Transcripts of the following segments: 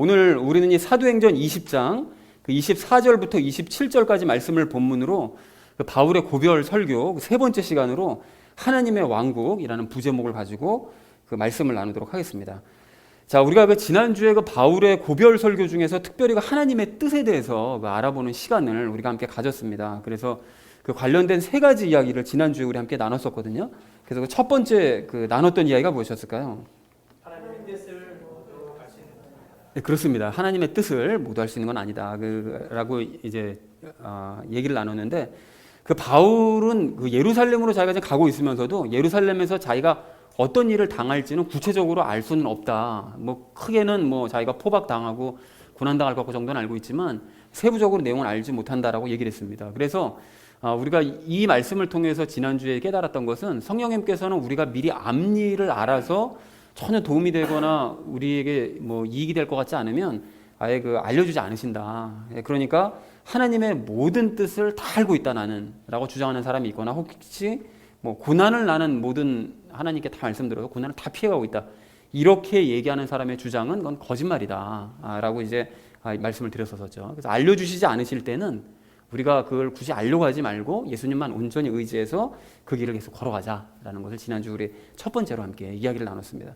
오늘 우리는 이 사도행전 20장 그 24절부터 27절까지 말씀을 본문으로 그 바울의 고별 설교 세 번째 시간으로 하나님의 왕국이라는 부제목을 가지고 그 말씀을 나누도록 하겠습니다. 자, 우리가 그 지난주에 그 바울의 고별 설교 중에서 특별히 그 하나님의 뜻에 대해서 그 알아보는 시간을 우리가 함께 가졌습니다. 그래서 그 관련된 세 가지 이야기를 지난주에 우리 함께 나눴었거든요. 그래서 그 첫 번째 그 나눴던 이야기가 무엇이었을까요? 하나님의 뜻을 모두 할 수 있는 것. 네, 그렇습니다. 하나님의 뜻을 모두 할 수 있는 건 아니다. 라고 이제 얘기를 나눴는데 그 바울은 그 예루살렘으로 자기가 지금 가고 있으면서도 예루살렘에서 자기가 어떤 일을 당할지는 구체적으로 알 수는 없다. 뭐 크게는 뭐 자기가 포박당하고 고난당할 것 정도는 알고 있지만 세부적으로 내용을 알지 못한다라고 얘기를 했습니다. 그래서 우리가 이 말씀을 통해서 지난주에 깨달았던 것은 성령님께서는 우리가 미리 앞일을 알아서 전혀 도움이 되거나 우리에게 뭐 이익이 될 것 같지 않으면 아예 그 알려주지 않으신다. 그러니까 하나님의 모든 뜻을 다 알고 있다 나는 라고 주장하는 사람이 있거나 혹시 뭐 고난을 나는 모든 하나님께 다 말씀드려서 고난을 다 피해가고 있다. 이렇게 얘기하는 사람의 주장은 그건 거짓말이다. 라고 이제 말씀을 드렸었죠. 그래서 알려주시지 않으실 때는 우리가 그걸 굳이 알려고 하지 말고 예수님만 온전히 의지해서 그 길을 계속 걸어가자라는 것을 지난주 우리 첫 번째로 함께 이야기를 나눴습니다.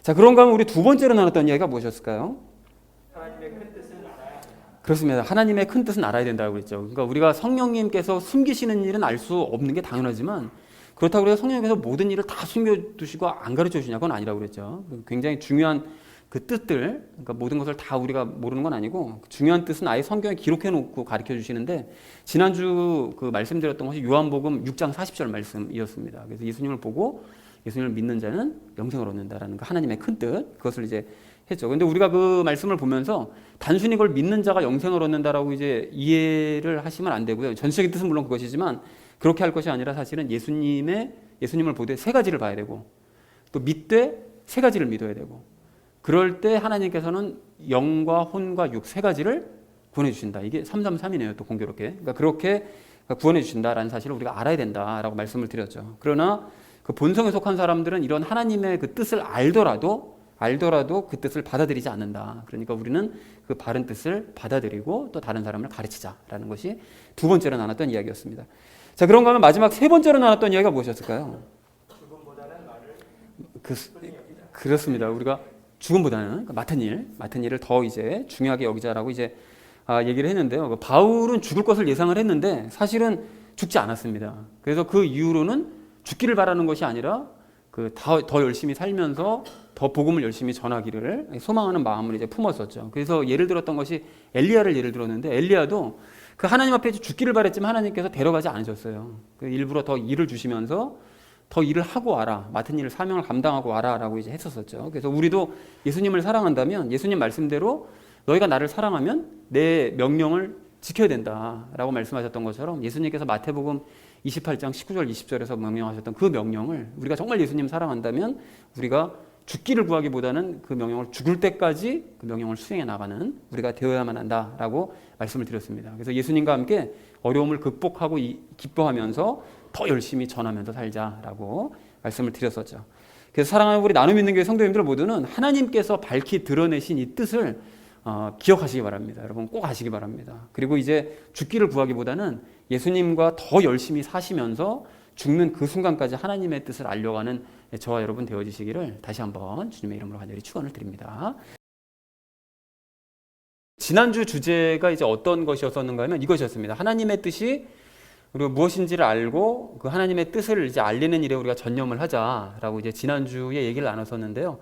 자, 그런가 하면 우리 두 번째로 나눴던 이야기가 무엇이었을까요? 하나님의 큰 뜻을 알아야 한다. 그렇습니다. 하나님의 큰 뜻은 알아야 된다고 그랬죠. 그러니까 우리가 성령님께서 숨기시는 일은 알 수 없는 게 당연하지만 그렇다고 해서 성령님께서 모든 일을 다 숨겨두시고 안 가르쳐 주시냐 그건 아니라고 그랬죠. 굉장히 중요한 그 뜻들, 그러니까 모든 것을 다 우리가 모르는 건 아니고 중요한 뜻은 아예 성경에 기록해 놓고 가르쳐 주시는데 지난주 그 말씀드렸던 것이 요한복음 6장 40절 말씀이었습니다. 그래서 예수님을 보고 예수님을 믿는 자는 영생을 얻는다라는 그 하나님의 큰 뜻, 그것을 이제 했죠. 근데 우리가 그 말씀을 보면서 단순히 그걸 믿는 자가 영생을 얻는다라고 이제 이해를 하시면 안 되고요. 전체적인 뜻은 물론 그것이지만 그렇게 할 것이 아니라 사실은 예수님을 보되 세 가지를 봐야 되고 또 믿되 세 가지를 믿어야 되고 그럴 때 하나님께서는 영과 혼과 육 세 가지를 구원해 주신다. 이게 333이네요. 또 공교롭게. 그러니까 그렇게 구원해 주신다라는 사실을 우리가 알아야 된다라고 말씀을 드렸죠. 그러나 그 본성에 속한 사람들은 이런 하나님의 그 뜻을 알더라도 그 뜻을 받아들이지 않는다. 그러니까 우리는 그 바른 뜻을 받아들이고 또 다른 사람을 가르치자라는 것이 두 번째로 나눴던 이야기였습니다. 자, 그런가 하면 마지막 세 번째로 나눴던 이야기가 무엇이었을까요? 죽음보다는 말을 그렇습니다. 우리가 죽음보다는 맡은 일을 더 이제 중요하게 여기자라고 이제 얘기를 했는데요. 그 바울은 죽을 것을 예상을 했는데 사실은 죽지 않았습니다. 그래서 그 이후로는 죽기를 바라는 것이 아니라 더 열심히 살면서 더 복음을 열심히 전하기를 소망하는 마음을 이제 품었었죠. 그래서 예를 들었던 것이 엘리야를 예를 들었는데 엘리야도 그 하나님 앞에 죽기를 바랬지만 하나님께서 데려가지 않으셨어요. 일부러 더 일을 주시면서 더 일을 하고 와라. 맡은 일을 사명을 감당하고 와라라고 이제 했었었죠. 그래서 우리도 예수님을 사랑한다면 예수님 말씀대로 너희가 나를 사랑하면 내 명령을 지켜야 된다라고 말씀하셨던 것처럼 예수님께서 마태복음 28장 19절 20절에서 명령하셨던 그 명령을 우리가 정말 예수님 사랑한다면 우리가 죽기를 구하기보다는 그 명령을 죽을 때까지 그 명령을 수행해 나가는 우리가 되어야만 한다라고 말씀을 드렸습니다. 그래서 예수님과 함께 어려움을 극복하고 기뻐하면서 더 열심히 전하면서 살자라고 말씀을 드렸었죠. 그래서 사랑하는 우리 나눔 있는 교회 성도님들 모두는 하나님께서 밝히 드러내신 이 뜻을 기억하시기 바랍니다. 여러분 꼭 아시기 바랍니다. 그리고 이제 죽기를 구하기보다는 예수님과 더 열심히 사시면서 죽는 그 순간까지 하나님의 뜻을 알려가는 저와 여러분 되어지시기를 다시 한번 주님의 이름으로 간절히 축원을 드립니다. 지난주 주제가 이제 어떤 것이었었는가 하면 이것이었습니다. 하나님의 뜻이 우리가 무엇인지를 알고 그 하나님의 뜻을 이제 알리는 일에 우리가 전념을 하자라고 이제 지난주에 얘기를 나눴었는데요.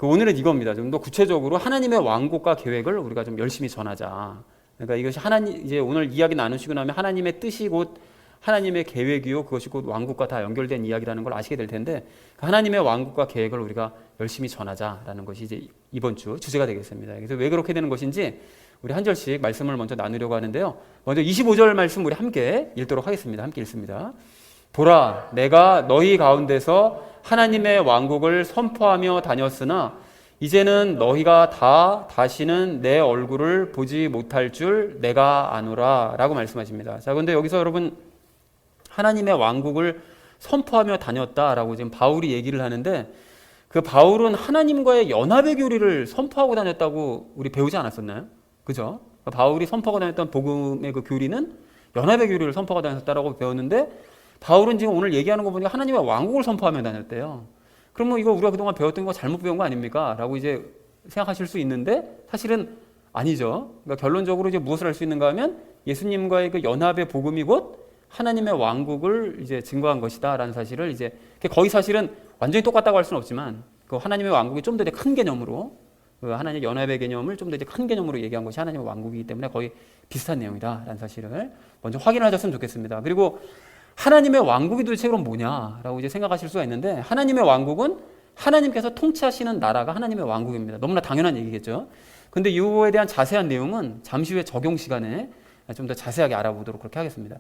오늘은 이겁니다. 좀 더 구체적으로 하나님의 왕국과 계획을 우리가 좀 열심히 전하자. 그러니까 이것이 이제 오늘 이야기 나누시고 나면 하나님의 뜻이 곧 하나님의 계획이요. 그것이 곧 왕국과 다 연결된 이야기라는 걸 아시게 될 텐데 하나님의 왕국과 계획을 우리가 열심히 전하자라는 것이 이제 이번 주 주제가 되겠습니다. 그래서 왜 그렇게 되는 것인지 우리 한 절씩 말씀을 먼저 나누려고 하는데요. 먼저 25절 말씀 우리 함께 읽도록 하겠습니다. 함께 읽습니다. 보라, 내가 너희 가운데서 하나님의 왕국을 선포하며 다녔으나 이제는 너희가 다시는 내 얼굴을 보지 못할 줄 내가 아노라 라고 말씀하십니다. 자, 그런데 여기서 여러분 하나님의 왕국을 선포하며 다녔다라고 지금 바울이 얘기를 하는데 그 바울은 하나님과의 연합의 교리를 선포하고 다녔다고 우리 배우지 않았었나요? 그죠? 바울이 선포하고 다녔던 복음의 그 교리는 연합의 교리를 선포하고 다녔다라고 배웠는데, 바울은 지금 오늘 얘기하는 거 보니까 하나님의 왕국을 선포하며 다녔대요. 그러면 이거 우리가 그동안 배웠던 거 잘못 배운 거 아닙니까? 라고 이제 생각하실 수 있는데, 사실은 아니죠. 그러니까 결론적으로 이제 무엇을 할 수 있는가 하면, 예수님과의 그 연합의 복음이 곧 하나님의 왕국을 이제 증거한 것이다라는 사실을, 이제 거의 사실은 완전히 똑같다고 할 수는 없지만, 그 하나님의 왕국이 좀 더 큰 개념으로, 그 하나님의 연합의 개념을 좀 더 큰 개념으로 얘기한 것이 하나님의 왕국이기 때문에 거의 비슷한 내용이다라는 사실을 먼저 확인하셨으면 좋겠습니다. 그리고 하나님의 왕국이 도대체 그럼 뭐냐라고 이제 생각하실 수가 있는데, 하나님의 왕국은 하나님께서 통치하시는 나라가 하나님의 왕국입니다. 너무나 당연한 얘기겠죠. 근데 이거에 대한 자세한 내용은 잠시 후에 적용 시간에 좀 더 자세하게 알아보도록 그렇게 하겠습니다.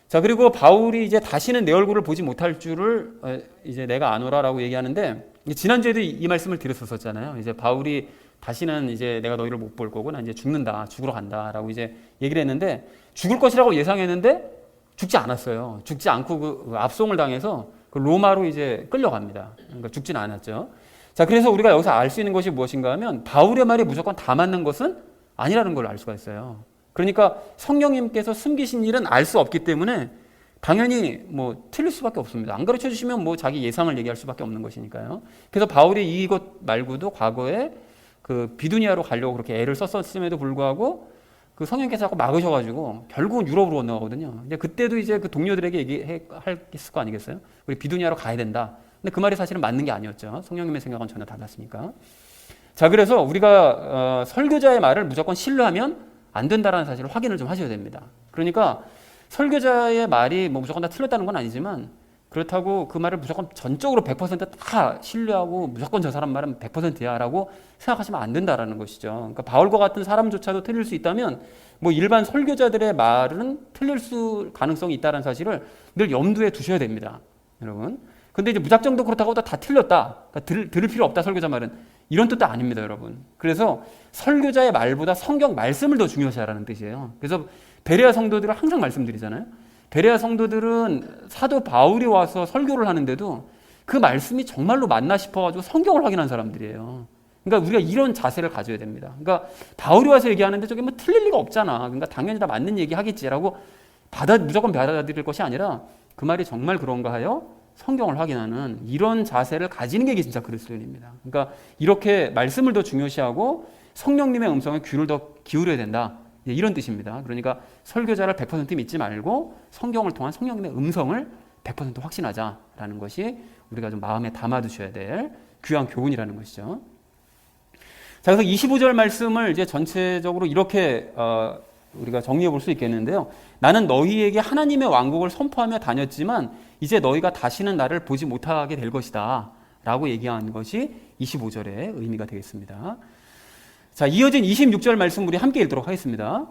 자, 그리고 바울이 이제 다시는 내 얼굴을 보지 못할 줄을 이제 내가 아노라라고 얘기하는데, 지난주에도 이 말씀을 드렸었잖아요. 이제 바울이 다시는 이제 내가 너희를 못 볼 거고 난 이제 죽는다, 죽으러 간다라고 이제 얘기를 했는데, 죽을 것이라고 예상했는데 죽지 않았어요. 죽지 않고 그 압송을 당해서 그 로마로 이제 끌려갑니다. 그러니까 죽지는 않았죠. 자, 그래서 우리가 여기서 알 수 있는 것이 무엇인가 하면, 바울의 말이 무조건 다 맞는 것은 아니라는 걸 알 수가 있어요. 그러니까 성령님께서 숨기신 일은 알 수 없기 때문에 당연히 뭐 틀릴 수밖에 없습니다. 안 가르쳐 주시면 뭐 자기 예상을 얘기할 수밖에 없는 것이니까요. 그래서 바울이 이것 말고도 과거에 그 비두니아로 가려고 그렇게 애를 썼음에도 불구하고 그 성령께서 자꾸 막으셔가지고 결국은 유럽으로 건너가거든요. 이제 그때도 이제 그 동료들에게 얘기했을 거 아니겠어요? 우리 비두니아로 가야 된다. 근데 그 말이 사실은 맞는 게 아니었죠. 성령님의 생각은 전혀 달랐으니까. 자, 그래서 우리가 설교자의 말을 무조건 신뢰하면 안 된다라는 사실을 확인을 좀 하셔야 됩니다. 그러니까 설교자의 말이 뭐 무조건 다 틀렸다는 건 아니지만, 그렇다고 그 말을 무조건 전적으로 100%다 신뢰하고 무조건 저 사람 말은 100%야 라고 생각하시면 안 된다라는 것이죠. 그러니까 바울과 같은 사람조차도 틀릴 수 있다면, 뭐 일반 설교자들의 말은 틀릴 가능성이 있다는 사실을 늘 염두에 두셔야 됩니다, 여러분. 근데 이제 무작정도 그렇다고 다 틀렸다, 그러니까 들을 필요 없다 설교자 말은, 이런 뜻도 아닙니다, 여러분. 그래서 설교자의 말보다 성경 말씀을 더 중요시하라는 뜻이에요. 그래서 베레아 성도들은 항상 말씀드리잖아요. 베레아 성도들은 사도 바울이 와서 설교를 하는데도 그 말씀이 정말로 맞나 싶어가지고 성경을 확인한 사람들이에요. 그러니까 우리가 이런 자세를 가져야 됩니다. 그러니까 바울이 와서 얘기하는데 저게 뭐 틀릴 리가 없잖아, 그러니까 당연히 다 맞는 얘기 하겠지라고 무조건 받아들일 것이 아니라, 그 말이 정말 그런가 하여 성경을 확인하는 이런 자세를 가지는 게 진짜 그리스도인입니다. 그러니까 이렇게 말씀을 더 중요시하고 성령님의 음성에 귀를 더 기울여야 된다, 이런 뜻입니다. 그러니까 설교자를 100% 믿지 말고 성경을 통한 성령님의 음성을 100% 확신하자라는 것이 우리가 좀 마음에 담아두셔야 될 귀한 교훈이라는 것이죠. 자, 그래서 25절 말씀을 이제 전체적으로 이렇게 우리가 정리해 볼 수 있겠는데요. 나는 너희에게 하나님의 왕국을 선포하며 다녔지만 이제 너희가 다시는 나를 보지 못하게 될 것이다 라고 얘기한 것이 25절의 의미가 되겠습니다. 자, 이어진 26절 말씀 우리 함께 읽도록 하겠습니다.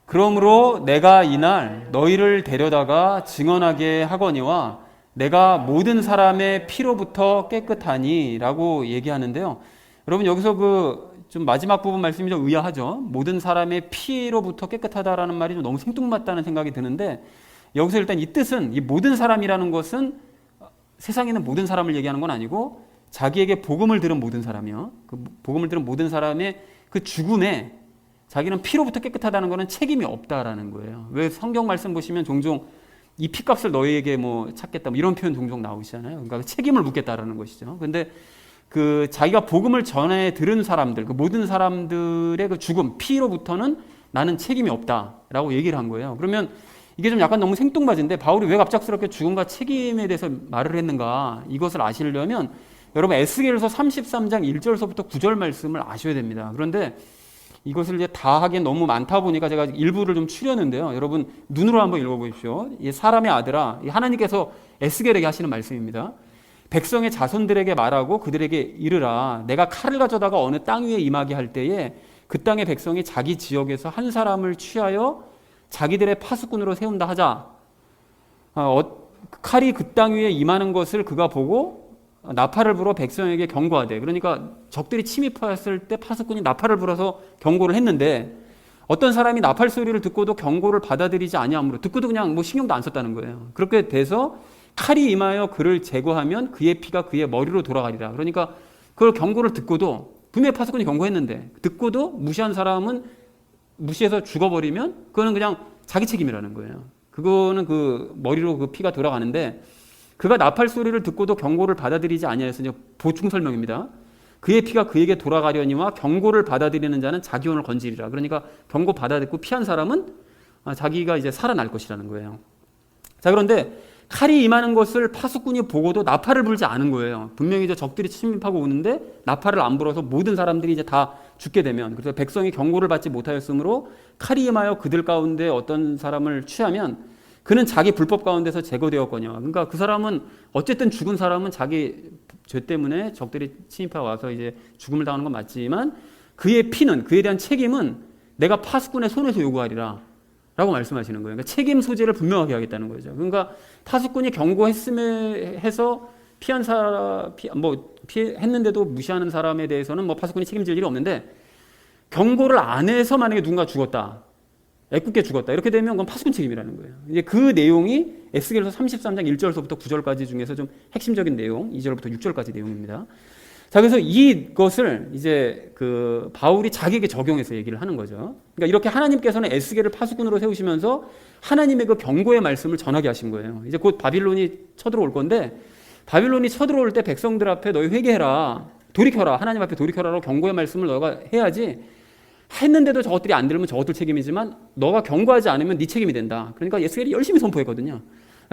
그러므로 내가 이날 너희를 데려다가 증언하게 하거니와 내가 모든 사람의 피로부터 깨끗하니 라고 얘기하는데요. 여러분, 여기서 좀 마지막 부분 말씀이 좀 의아하죠. 모든 사람의 피로부터 깨끗하다라는 말이 좀 너무 생뚱맞다는 생각이 드는데, 여기서 일단 이 뜻은, 이 모든 사람이라는 것은 세상에 있는 모든 사람을 얘기하는 건 아니고 자기에게 복음을 들은 모든 사람이요. 그 복음을 들은 모든 사람의 그 죽음에 자기는 피로부터 깨끗하다는 것은 책임이 없다라는 거예요. 왜 성경 말씀 보시면 종종 이 피값을 너희에게 뭐 찾겠다, 뭐 이런 표현 종종 나오시잖아요. 그러니까 책임을 묻겠다라는 것이죠. 근데 그 자기가 복음을 전해 들은 사람들, 그 모든 사람들의 그 죽음, 피로부터는 나는 책임이 없다라고 얘기를 한 거예요. 그러면 이게 좀 약간 너무 생뚱맞은데, 바울이 왜 갑작스럽게 죽음과 책임에 대해서 말을 했는가, 이것을 아시려면 여러분 에스겔서 33장 1절서부터 9절 말씀을 아셔야 됩니다. 그런데 이것을 이제 다 하기엔 너무 많다 보니까 제가 일부를 좀 추렸는데요. 여러분 눈으로 한번 읽어보십시오. 이 사람의 아들아, 하나님께서 에스겔에게 하시는 말씀입니다. 백성의 자손들에게 말하고 그들에게 이르라. 내가 칼을 가져다가 어느 땅 위에 임하게 할 때에 그 땅의 백성이 자기 지역에서 한 사람을 취하여 자기들의 파수꾼으로 세운다 하자. 칼이 그 땅 위에 임하는 것을 그가 보고 나팔을 불어 백성에게 경고하되, 그러니까 적들이 침입하였을 때 파수꾼이 나팔을 불어서 경고를 했는데, 어떤 사람이 나팔 소리를 듣고도 경고를 받아들이지 아니하므로, 듣고도 그냥 뭐 신경도 안 썼다는 거예요. 그렇게 돼서 칼이 임하여 그를 제거하면 그의 피가 그의 머리로 돌아가리라. 그러니까 그걸 경고를 듣고도 분명히 파수꾼이 경고했는데 듣고도 무시한 사람은 무시해서 죽어버리면 그거는 그냥 자기 책임이라는 거예요. 그거는 그 머리로 그 피가 돌아가는데 그가 나팔 소리를 듣고도 경고를 받아들이지 아니하여서 이제 보충 설명입니다. 그의 피가 그에게 돌아가려니와 경고를 받아들이는 자는 자기 혼을 건지리라. 그러니까 경고 받아듣고 피한 사람은 자기가 이제 살아날 것이라는 거예요. 자, 그런데 칼이 임하는 것을 파수꾼이 보고도 나팔을 불지 않은 거예요. 분명히 이제 적들이 침입하고 오는데 나팔을 안 불어서 모든 사람들이 이제 다 죽게 되면, 그래서 백성이 경고를 받지 못하였으므로 칼이 임하여 그들 가운데 어떤 사람을 취하면 그는 자기 불법 가운데서 제거되었거니와. 그러니까 그 사람은 어쨌든 죽은 사람은 자기 죄 때문에 적들이 침입하고 와서 이제 죽음을 당하는 건 맞지만 그의 피는, 그에 대한 책임은 내가 파수꾼의 손에서 요구하리라 라고 말씀하시는 거예요. 그러니까 책임 소재를 분명하게 하겠다는 거죠. 그러니까 파수꾼이 경고했음에 해서 피한 사람, 피했는데도 무시하는 사람에 대해서는 뭐 파수꾼이 책임질 일이 없는데, 경고를 안 해서 만약에 누군가 죽었다, 애꿎게 죽었다, 이렇게 되면 그건 파수꾼 책임이라는 거예요. 이제 그 내용이 에스겔서 33장 1절서부터 9절까지 중에서 좀 핵심적인 내용, 2절부터 6절까지 내용입니다. 자, 그래서 이것을 이제 그 바울이 자기에게 적용해서 얘기를 하는 거죠. 그러니까 이렇게 하나님께서는 에스겔을 파수꾼으로 세우시면서 하나님의 그 경고의 말씀을 전하게 하신 거예요. 이제 곧 바빌론이 쳐들어올 건데, 바빌론이 쳐들어올 때 백성들 앞에 너희 회개해라, 돌이켜라, 하나님 앞에 돌이켜라라고 경고의 말씀을 너가 해야지, 했는데도 저것들이 안 들으면 저것들 책임이지만 너가 경고하지 않으면 네 책임이 된다. 그러니까 에스겔이 열심히 선포했거든요.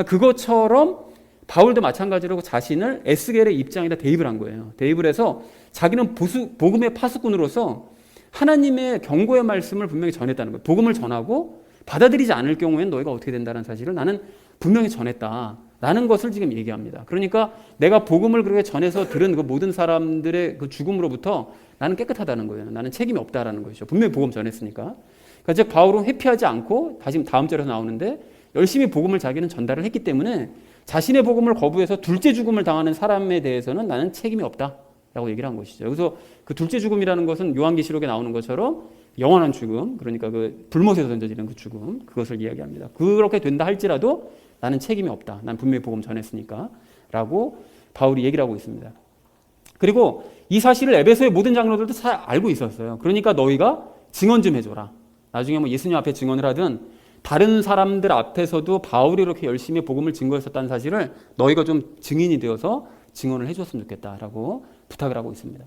그것처럼 바울도 마찬가지로 자신을 에스겔의 입장에다 대입을 한 거예요. 대입을 해서 자기는 복음의 파수꾼으로서 하나님의 경고의 말씀을 분명히 전했다는 거예요. 복음을 전하고 받아들이지 않을 경우에는 너희가 어떻게 된다는 사실을 나는 분명히 전했다라는 것을 지금 얘기합니다. 그러니까 내가 복음을 그렇게 전해서 들은 그 모든 사람들의 그 죽음으로부터 나는 깨끗하다는 거예요. 나는 책임이 없다라는 것이죠. 분명히 복음 전했으니까. 그러니까 즉 바울은 회피하지 않고, 다시 다음 절에서 나오는데, 열심히 복음을 자기는 전달을 했기 때문에 자신의 복음을 거부해서 둘째 죽음을 당하는 사람에 대해서는 나는 책임이 없다라고 얘기를 한 것이죠. 그래서 그 둘째 죽음이라는 것은 요한계시록에 나오는 것처럼 영원한 죽음, 그러니까 그 불못에서 던져지는 그 죽음, 그것을 이야기합니다. 그렇게 된다 할지라도 나는 책임이 없다. 난 분명히 복음 전했으니까 라고 바울이 얘기를 하고 있습니다. 그리고 이 사실을 에베소의 모든 장로들도 잘 알고 있었어요. 그러니까 너희가 증언 좀 해줘라. 나중에 뭐 예수님 앞에 증언을 하든 다른 사람들 앞에서도 바울이 이렇게 열심히 복음을 증거했었다는 사실을 너희가 좀 증인이 되어서 증언을 해줬으면 좋겠다라고 부탁을 하고 있습니다.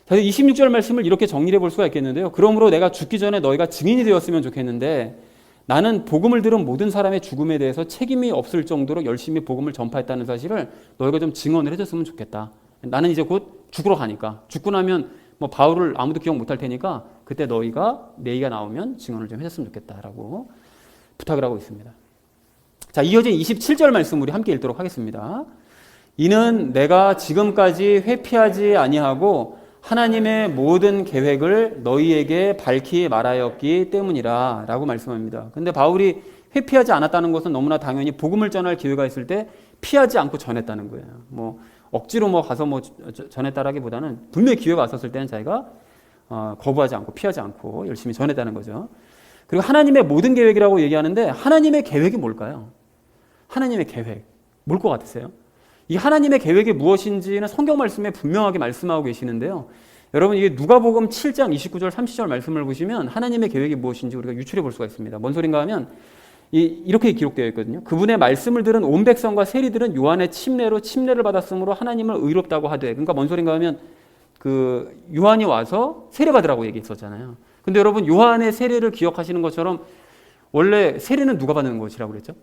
26절 말씀을 이렇게 정리해 볼 수가 있겠는데요. 그러므로 내가 죽기 전에 너희가 증인이 되었으면 좋겠는데 나는 복음을 들은 모든 사람의 죽음에 대해서 책임이 없을 정도로 열심히 복음을 전파했다는 사실을 너희가 좀 증언을 해줬으면 좋겠다. 나는 이제 곧 죽으러 가니까, 죽고 나면 뭐 바울을 아무도 기억 못할 테니까 그때 너희가 내 얘기가 나오면 증언을 좀 해줬으면 좋겠다라고 부탁을 하고 있습니다. 자, 이어진 27절 말씀 우리 함께 읽도록 하겠습니다. 이는 내가 지금까지 회피하지 아니하고 하나님의 모든 계획을 너희에게 밝히 말하였기 때문이라 라고 말씀합니다. 근데 바울이 회피하지 않았다는 것은 너무나 당연히 복음을 전할 기회가 있을 때 피하지 않고 전했다는 거예요. 뭐 억지로 뭐 가서 뭐 전했다라기보다는 분명히 기회가 왔었을 때는 자기가 거부하지 않고 피하지 않고 열심히 전했다는 거죠. 그리고 하나님의 모든 계획이라고 얘기하는데 하나님의 계획이 뭘까요? 하나님의 계획 뭘 것 같으세요? 이 하나님의 계획이 무엇인지는 성경 말씀에 분명하게 말씀하고 계시는데요. 여러분 이게 누가복음 7장 29절 30절 말씀을 보시면 하나님의 계획이 무엇인지 우리가 유출해 볼 수가 있습니다. 뭔 소린가 하면 이렇게 기록되어 있거든요. 그분의 말씀을 들은 온 백성과 세리들은 요한의 침례로 침례를 받았으므로 하나님을 의롭다고 하되. 그러니까 뭔 소린가 하면 그 요한이 와서 세례 받으라고 얘기했었잖아요. 근데 여러분 요한의 세례를 기억하시는 것처럼 원래 세례는 누가 받는 것이라고 그랬죠?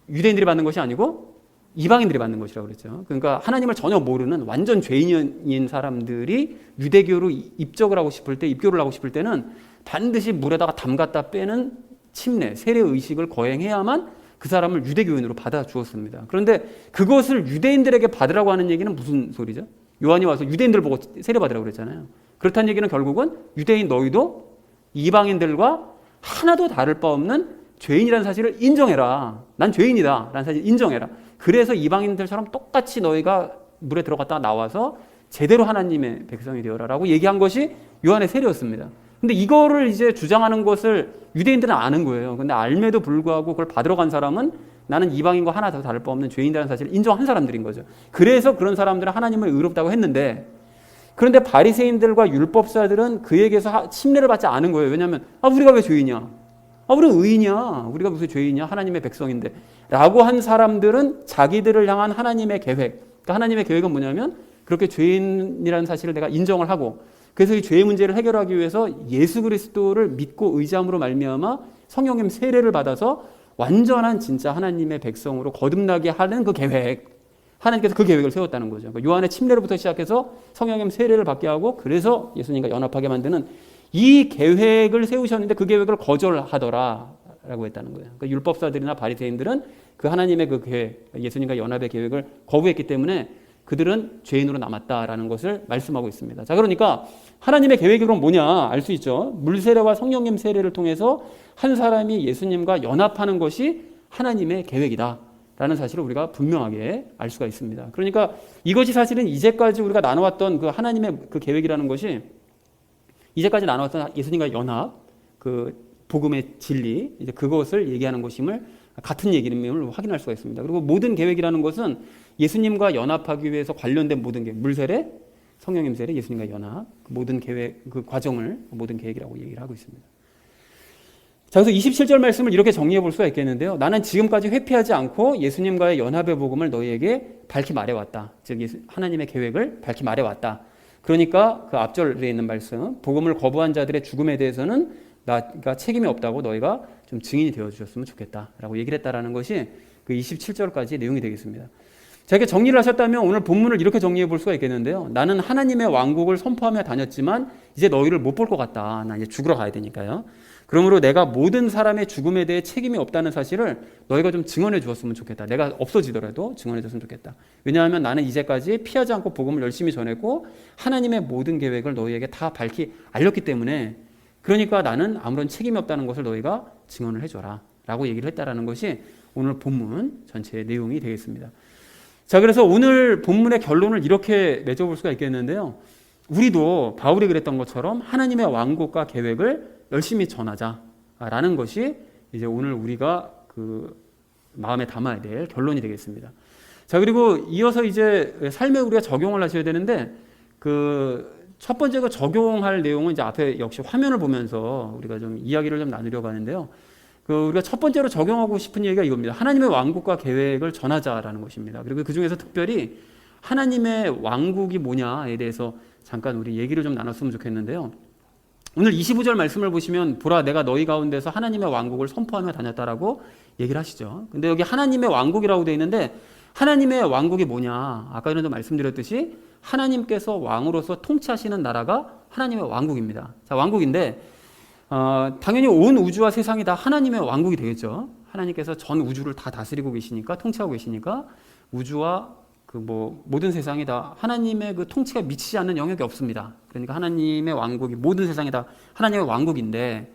유대인들이 받는 것이 아니고 이방인들이 받는 것이라고 그랬죠. 그러니까 하나님을 전혀 모르는 완전 죄인인 사람들이 유대교로 입적을 하고 싶을 때, 입교를 하고 싶을 때는 반드시 물에다가 담갔다 빼는 침례, 세례 의식을 거행해야만 그 사람을 유대교인으로 받아주었습니다. 그런데 그것을 유대인들에게 받으라고 하는 얘기는 무슨 소리죠? 요한이 와서 유대인들 보고 세례 받으라고 그랬잖아요. 그렇다는 얘기는 결국은 유대인 너희도 이방인들과 하나도 다를 바 없는 죄인이라는 사실을 인정해라. 난 죄인이다 라는 사실을 인정해라. 그래서 이방인들처럼 똑같이 너희가 물에 들어갔다가 나와서 제대로 하나님의 백성이 되어라 라고 얘기한 것이 요한의 세례였습니다. 근데 이거를 이제 주장하는 것을 유대인들은 아는 거예요. 근데 알매도 불구하고 그걸 받으러 간 사람은 나는 이방인과 하나 더 다를 바 없는 죄인이라는 사실을 인정한 사람들인 거죠. 그래서 그런 사람들은 하나님을 의롭다고 했는데, 그런데 바리새인들과 율법사들은 그에게서 침례를 받지 않은 거예요. 왜냐하면 우리가 왜 죄인이야? 우리는 의인이야. 우리가 무슨 죄인이야? 하나님의 백성인데 라고 한 사람들은 자기들을 향한 하나님의 계획, 그러니까 하나님의 계획은 뭐냐면 그렇게 죄인이라는 사실을 내가 인정을 하고, 그래서 이 죄의 문제를 해결하기 위해서 예수 그리스도를 믿고 의지함으로 말미암아 성령님 세례를 받아서 완전한 진짜 하나님의 백성으로 거듭나게 하는 그 계획, 하나님께서 그 계획을 세웠다는 거죠. 그러니까 요한의 침례로부터 시작해서 성령님 세례를 받게 하고, 그래서 예수님과 연합하게 만드는 이 계획을 세우셨는데 그 계획을 거절하더라라고 했다는 거예요. 그러니까 율법사들이나 바리새인들은 그 하나님의 그 계획, 예수님과 연합의 계획을 거부했기 때문에 그들은 죄인으로 남았다라는 것을 말씀하고 있습니다. 자, 그러니까 하나님의 계획이 그럼 뭐냐 알 수 있죠. 물세례와 성령님 세례를 통해서 한 사람이 예수님과 연합하는 것이 하나님의 계획이다 라는 사실을 우리가 분명하게 알 수가 있습니다. 그러니까 이것이 사실은 이제까지 우리가 나눠왔던 그 하나님의 그 계획이라는 것이, 이제까지 나눠왔던 예수님과 연합, 그 복음의 진리, 이제 그것을 얘기하는 것임을, 같은 얘기임을 확인할 수가 있습니다. 그리고 모든 계획이라는 것은 예수님과 연합하기 위해서 관련된 모든 계획, 물세례, 성령님 세례, 예수님과 연합, 그 모든 계획, 그 과정을 모든 계획이라고 얘기를 하고 있습니다. 자, 그래서 27절 말씀을 이렇게 정리해 볼 수가 있겠는데요. 나는 지금까지 회피하지 않고 예수님과의 연합의 복음을 너희에게 밝히 말해왔다. 즉 하나님의 계획을 밝히 말해왔다. 그러니까 그 앞절에 있는 말씀, 복음을 거부한 자들의 죽음에 대해서는 나가 책임이 없다고 너희가 좀 증인이 되어주셨으면 좋겠다라고 얘기를 했다라는 것이 그 27절까지의 내용이 되겠습니다. 자, 이렇게 정리를 하셨다면 오늘 본문을 이렇게 정리해 볼 수가 있겠는데요. 나는 하나님의 왕국을 선포하며 다녔지만 이제 너희를 못 볼 것 같다. 나 이제 죽으러 가야 되니까요. 그러므로 내가 모든 사람의 죽음에 대해 책임이 없다는 사실을 너희가 좀 증언해 주었으면 좋겠다. 내가 없어지더라도 증언해 줬으면 좋겠다. 왜냐하면 나는 이제까지 피하지 않고 복음을 열심히 전했고 하나님의 모든 계획을 너희에게 다 밝히 알렸기 때문에, 그러니까 나는 아무런 책임이 없다는 것을 너희가 증언을 해줘라 라고 얘기를 했다라는 것이 오늘 본문 전체의 내용이 되겠습니다. 자, 그래서 오늘 본문의 결론을 이렇게 맺어볼 수가 있겠는데요. 우리도 바울이 그랬던 것처럼 하나님의 왕국과 계획을 열심히 전하자라는 것이 이제 오늘 우리가 그 마음에 담아야 될 결론이 되겠습니다. 자, 그리고 이어서 이제 삶에 우리가 적용을 하셔야 되는데, 그 첫 번째 그 적용할 내용은 이제 앞에 역시 화면을 보면서 우리가 좀 이야기를 좀 나누려고 하는데요. 그 우리가 첫 번째로 적용하고 싶은 얘기가 이겁니다. 하나님의 왕국과 계획을 전하자라는 것입니다. 그리고 그 중에서 특별히 하나님의 왕국이 뭐냐에 대해서 잠깐 우리 얘기를 좀 나눴으면 좋겠는데요. 오늘 25절 말씀을 보시면 보라 내가 너희 가운데서 하나님의 왕국을 선포하며 다녔다라고 얘기를 하시죠. 근데 여기 하나님의 왕국이라고 되어 있는데 하나님의 왕국이 뭐냐? 아까 전에도 말씀드렸듯이 하나님께서 왕으로서 통치하시는 나라가 하나님의 왕국입니다. 자, 왕국인데 당연히 온 우주와 세상이 다 하나님의 왕국이 되겠죠. 하나님께서 전 우주를 다 다스리고 계시니까, 통치하고 계시니까 우주와 그 모든 세상이 다 하나님의 그 통치가 미치지 않는 영역이 없습니다. 그러니까 하나님의 왕국이 모든 세상이 다 하나님의 왕국인데,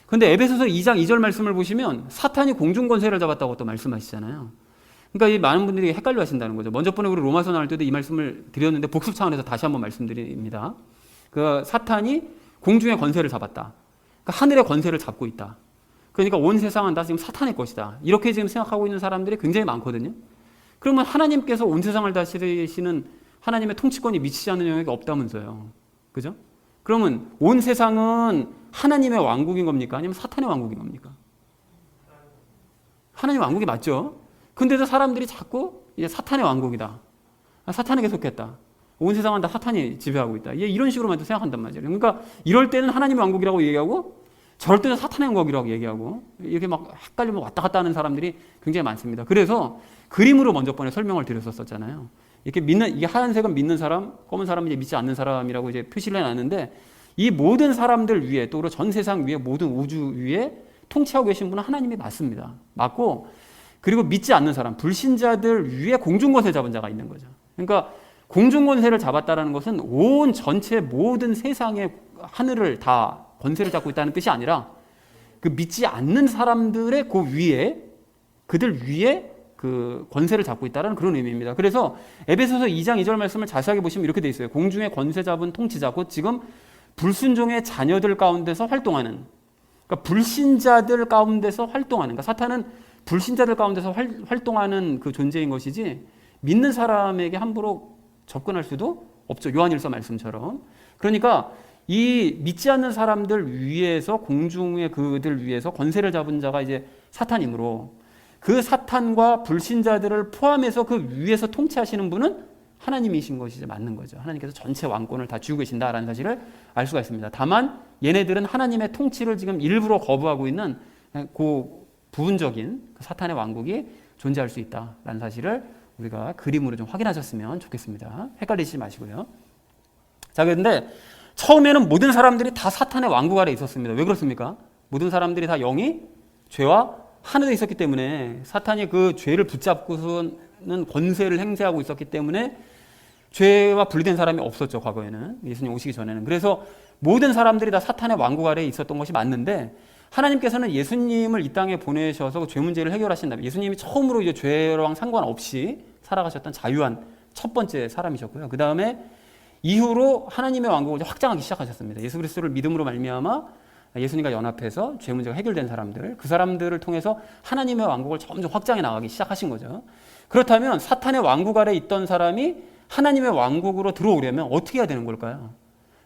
근데 에베소서 2장 2절 말씀을 보시면 사탄이 공중 권세를 잡았다고 또 말씀하시잖아요. 그러니까 이 많은 분들이 헷갈려 하신다는 거죠. 먼저 번에 우리 로마서 나올 때도 이 말씀을 드렸는데 복습 차원에서 다시 한번 말씀드립니다. 그 사탄이 공중의 권세를 잡았다. 그러니까 하늘의 권세를 잡고 있다. 그러니까 온 세상은 다 지금 사탄의 것이다. 이렇게 지금 생각하고 있는 사람들이 굉장히 많거든요. 그러면 하나님께서 온 세상을 다스리시는 하나님의 통치권이 미치지 않는 영역이 없다면서요. 그죠? 그러면 온 세상은 하나님의 왕국인 겁니까? 아니면 사탄의 왕국인 겁니까? 하나님의 왕국이 맞죠? 근데도 사람들이 자꾸 이제 사탄의 왕국이다. 사탄에게 속했다. 온 세상은 다 사탄이 지배하고 있다. 이런 식으로만 또 생각한단 말이에요. 그러니까 이럴 때는 하나님의 왕국이라고 얘기하고 저럴 때는 사탄의 왕국이라고 얘기하고 이렇게 막 헷갈리면 왔다 갔다 하는 사람들이 굉장히 많습니다. 그래서 그림으로 먼저 번에 설명을 드렸었잖아요. 이렇게 이게 하얀색은 믿는 사람, 검은 사람은 이제 믿지 않는 사람이라고 이제 표시를 해놨는데, 이 모든 사람들 위에, 또 전 세상 위에, 모든 우주 위에 통치하고 계신 분은 하나님이 맞습니다. 맞고, 그리고 믿지 않는 사람, 불신자들 위에 공중권세 잡은 자가 있는 거죠. 그러니까 공중권세를 잡았다는 것은 온 전체 모든 세상의 하늘을 다 권세를 잡고 있다는 뜻이 아니라 그 믿지 않는 사람들의 그 위에, 그들 위에 그 권세를 잡고 있다는 그런 의미입니다. 그래서 에베소서 2장 2절 말씀을 자세하게 보시면 이렇게 돼 있어요. 공중의 권세 잡은 통치자, 곧 지금 불순종의 자녀들 가운데서 활동하는, 그러니까 불신자들 가운데서 활동하는, 그러니까 사탄은 불신자들 가운데서 활동하는 그 존재인 것이지 믿는 사람에게 함부로 접근할 수도 없죠. 요한일서 말씀처럼. 그러니까 이 믿지 않는 사람들 위에서 공중의 그들 위에서 권세를 잡은 자가 이제 사탄이므로 그 사탄과 불신자들을 포함해서 그 위에서 통치하시는 분은 하나님이신 것이 이제 맞는 거죠. 하나님께서 전체 왕권을 다 쥐고 계신다라는 사실을 알 수가 있습니다. 다만 얘네들은 하나님의 통치를 지금 일부러 거부하고 있는 그 부분적인 그 사탄의 왕국이 존재할 수 있다라는 사실을 우리가 그림으로 좀 확인하셨으면 좋겠습니다. 헷갈리지 마시고요. 자, 그런데 처음에는 모든 사람들이 다 사탄의 왕국 아래 있었습니다. 왜 그렇습니까? 모든 사람들이 다 영이 죄와 하늘에 있었기 때문에 사탄이 그 죄를 붙잡고서는 권세를 행사하고 있었기 때문에 죄와 분리된 사람이 없었죠. 과거에는 예수님 오시기 전에는. 그래서 모든 사람들이 다 사탄의 왕국 아래에 있었던 것이 맞는데 하나님께서는 예수님을 이 땅에 보내셔서 죄 문제를 해결하신다. 예수님이 처음으로 이제 죄랑 상관없이 살아가셨던 자유한 첫 번째 사람이셨고요. 그 다음에 이후로 하나님의 왕국을 확장하기 시작하셨습니다. 예수 그리스도를 믿음으로 말미암아 예수님과 연합해서 죄 문제가 해결된 사람들, 그 사람들을 통해서 하나님의 왕국을 점점 확장해 나가기 시작하신 거죠. 그렇다면 사탄의 왕국 아래 있던 사람이 하나님의 왕국으로 들어오려면 어떻게 해야 되는 걸까요?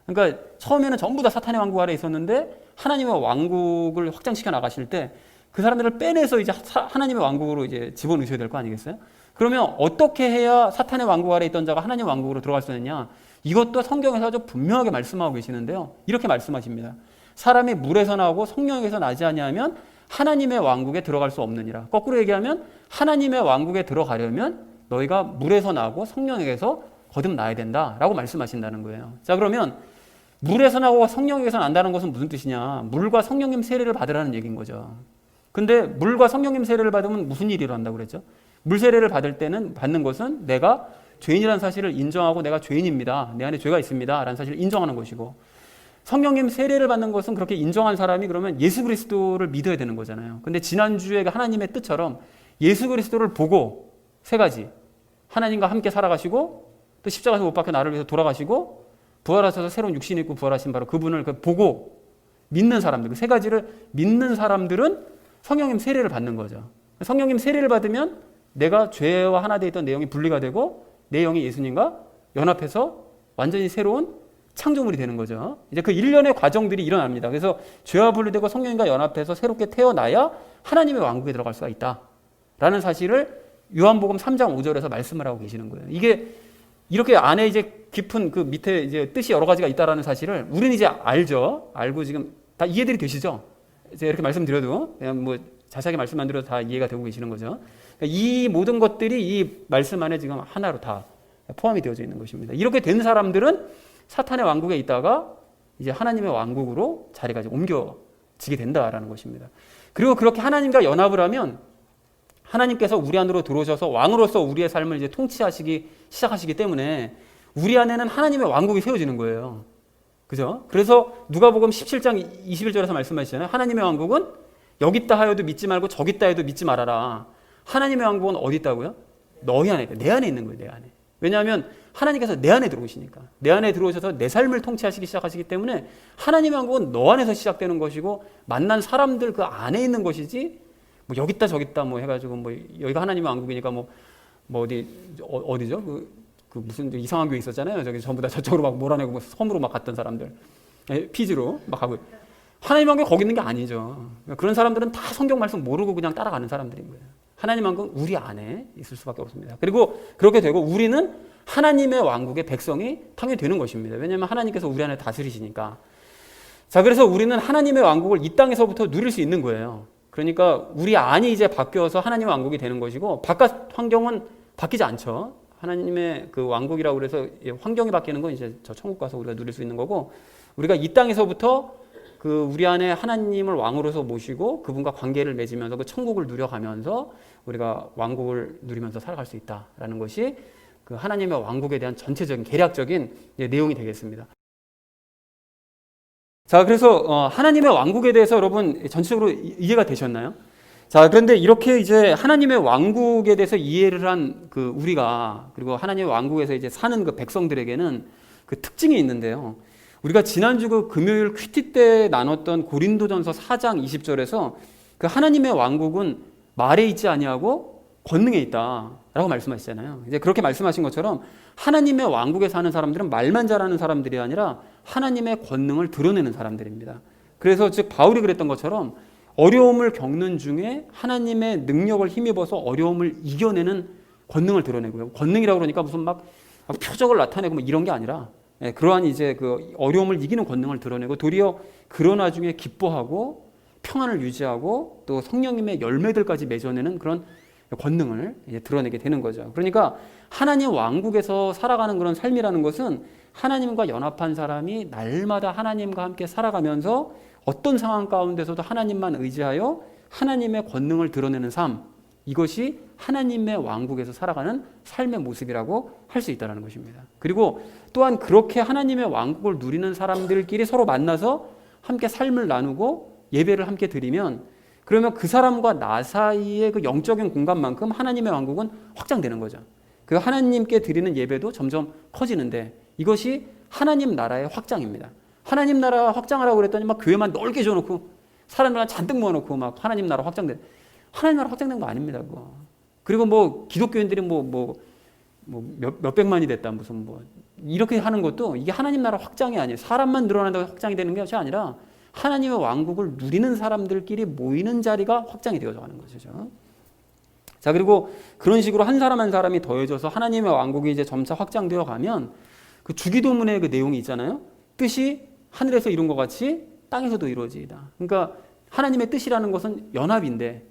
그러니까 처음에는 전부 다 사탄의 왕국 아래 있었는데 하나님의 왕국을 확장시켜 나가실 때 그 사람들을 빼내서 이제 하나님의 왕국으로 이제 집어넣으셔야 될 거 아니겠어요? 그러면 어떻게 해야 사탄의 왕국 아래 있던 자가 하나님의 왕국으로 들어갈 수 있느냐? 이것도 성경에서 아주 분명하게 말씀하고 계시는데요. 이렇게 말씀하십니다. 사람이 물에서 나오고 성령에서 나지 아니하면 하나님의 왕국에 들어갈 수 없느니라. 거꾸로 얘기하면 하나님의 왕국에 들어가려면 너희가 물에서 나고 성령에게서 거듭나야 된다라고 말씀하신다는 거예요. 자, 그러면 물에서 나고 성령에게서 난다는 것은 무슨 뜻이냐? 물과 성령님 세례를 받으라는 얘기인 거죠. 근데 물과 성령님 세례를 받으면 무슨 일이 일어난다고 그랬죠? 물 세례를 받는 것은 내가 죄인이라는 사실을 인정하고 내가 죄인입니다. 내 안에 죄가 있습니다. 라는 사실을 인정하는 것이고 성령님 세례를 받는 것은 그렇게 인정한 사람이 그러면 예수 그리스도를 믿어야 되는 거잖아요. 근데 지난주에 하나님의 뜻처럼 예수 그리스도를 보고 세 가지 하나님과 함께 살아가시고 또 십자가에서 못 박혀 나를 위해서 돌아가시고 부활하셔서 새로운 육신이 있고 부활하신 바로 그분을 보고 믿는 사람들 그 세 가지를 믿는 사람들은 성령님 세례를 받는 거죠. 성령님 세례를 받으면 내가 죄와 하나 되어 있던 내 영이 분리가 되고 내 영이 예수님과 연합해서 완전히 새로운 창조물이 되는 거죠. 이제 그 일련의 과정들이 일어납니다. 그래서 죄와 분리되고 성령님과 연합해서 새롭게 태어나야 하나님의 왕국에 들어갈 수가 있다라는 사실을 요한복음 3장 5절에서 말씀을 하고 계시는 거예요. 이게 이렇게 안에 이제 깊은 그 밑에 이제 뜻이 여러 가지가 있다라는 사실을 우리는 이제 알죠. 알고 지금 다 이해들이 되시죠? 이제 이렇게 말씀드려도 그냥 뭐 자세하게 말씀 안 드려도 다 이해가 되고 계시는 거죠. 그러니까 이 모든 것들이 이 말씀 안에 지금 하나로 다 포함이 되어져 있는 것입니다. 이렇게 된 사람들은 사탄의 왕국에 있다가 이제 하나님의 왕국으로 자리가 이제 옮겨지게 된다라는 것입니다. 그리고 그렇게 하나님과 연합을 하면 하나님께서 우리 안으로 들어오셔서 왕으로서 우리의 삶을 이제 통치하시기 시작하시기 때문에 우리 안에는 하나님의 왕국이 세워지는 거예요. 그죠? 그래서 누가복음 17장 21절에서 말씀하시잖아요. 하나님의 왕국은 여기 있다 하여도 믿지 말고 저기 있다 해도 믿지 말아라. 하나님의 왕국은 어디 있다고요? 너희 안에 있다. 내 안에 있는 거예요. 내 안에. 왜냐하면 하나님께서 내 안에 들어오시니까. 내 안에 들어오셔서 내 삶을 통치하시기 시작하시기 때문에 하나님의 왕국은 너 안에서 시작되는 것이고 만난 사람들 그 안에 있는 것이지 뭐 여기 있다 저기 있다 뭐 해가지고 뭐 여기가 하나님의 왕국이니까 뭐 어디죠? 그 무슨 이상한 교회 있었잖아요. 저기 전부 다 저쪽으로 막 몰아내고 뭐 섬으로 막 갔던 사람들, 피지로 막 가고 하나님 왕국이 거기 있는 게 아니죠. 그런 사람들은 다 성경 말씀 모르고 그냥 따라가는 사람들인 거예요. 하나님 왕국은 우리 안에 있을 수밖에 없습니다. 그리고 그렇게 되고 우리는 하나님의 왕국의 백성이 당연히 되는 것입니다. 왜냐하면 하나님께서 우리 안에 다스리시니까. 자, 그래서 우리는 하나님의 왕국을 이 땅에서부터 누릴 수 있는 거예요. 그러니까 우리 안이 이제 바뀌어서 하나님의 왕국이 되는 것이고 바깥 환경은 바뀌지 않죠. 하나님의 그 왕국이라고 그래서 환경이 바뀌는 건 이제 저 천국 가서 우리가 누릴 수 있는 거고 우리가 이 땅에서부터 그 우리 안에 하나님을 왕으로서 모시고 그분과 관계를 맺으면서 그 천국을 누려가면서 우리가 왕국을 누리면서 살아갈 수 있다라는 것이 그 하나님의 왕국에 대한 전체적인 계략적인 내용이 되겠습니다. 자, 그래서 하나님의 왕국에 대해서 여러분 전체적으로 이해가 되셨나요? 자, 그런데 이렇게 이제 하나님의 왕국에 대해서 이해를 한 그 우리가 그리고 하나님의 왕국에서 이제 사는 그 백성들에게는 그 특징이 있는데요. 우리가 지난주 그 금요일 퀴티 때 나눴던 고린도전서 4장 20절에서 그 하나님의 왕국은 말에 있지 아니하고 권능에 있다라고 말씀하시잖아요. 이제 그렇게 말씀하신 것처럼 하나님의 왕국에 사는 사람들은 말만 잘하는 사람들이 아니라 하나님의 권능을 드러내는 사람들입니다. 그래서 즉 바울이 그랬던 것처럼 어려움을 겪는 중에 하나님의 능력을 힘입어서 어려움을 이겨내는 권능을 드러내고요. 권능이라고 그러니까 무슨 막 표적을 나타내고 뭐 이런 게 아니라 그러한 이제 그 어려움을 이기는 권능을 드러내고 도리어 그런 와중에 기뻐하고 평안을 유지하고 또 성령님의 열매들까지 맺어내는 그런 권능을 이제 드러내게 되는 거죠. 그러니까 하나님 왕국에서 살아가는 그런 삶이라는 것은 하나님과 연합한 사람이 날마다 하나님과 함께 살아가면서 어떤 상황 가운데서도 하나님만 의지하여 하나님의 권능을 드러내는 삶, 이것이 하나님의 왕국에서 살아가는 삶의 모습이라고 할 수 있다는 것입니다. 그리고 또한 그렇게 하나님의 왕국을 누리는 사람들끼리 서로 만나서 함께 삶을 나누고 예배를 함께 드리면 그러면 그 사람과 나 사이의 그 영적인 공간만큼 하나님의 왕국은 확장되는 거죠. 그 하나님께 드리는 예배도 점점 커지는데 이것이 하나님 나라의 확장입니다. 하나님 나라 확장하라고 그랬더니 막 교회만 넓게 줘놓고 사람들만 잔뜩 모아놓고 막 하나님 나라 확장된, 하나님 나라 확장된 거 아닙니다. 그거. 그리고 뭐 기독교인들이 몇백만이 됐다 무슨 뭐 이렇게 하는 것도 이게 하나님 나라 확장이 아니에요. 사람만 늘어난다고 확장이 되는 것이 아니라 하나님의 왕국을 누리는 사람들끼리 모이는 자리가 확장이 되어져 가는 것이죠. 자, 그리고 그런 식으로 한 사람 한 사람이 더해져서 하나님의 왕국이 이제 점차 확장되어 가면 그 주기도문의 그 내용이 있잖아요. 뜻이 하늘에서 이룬 것 같이 땅에서도 이루어지이다. 그러니까 하나님의 뜻이라는 것은 연합인데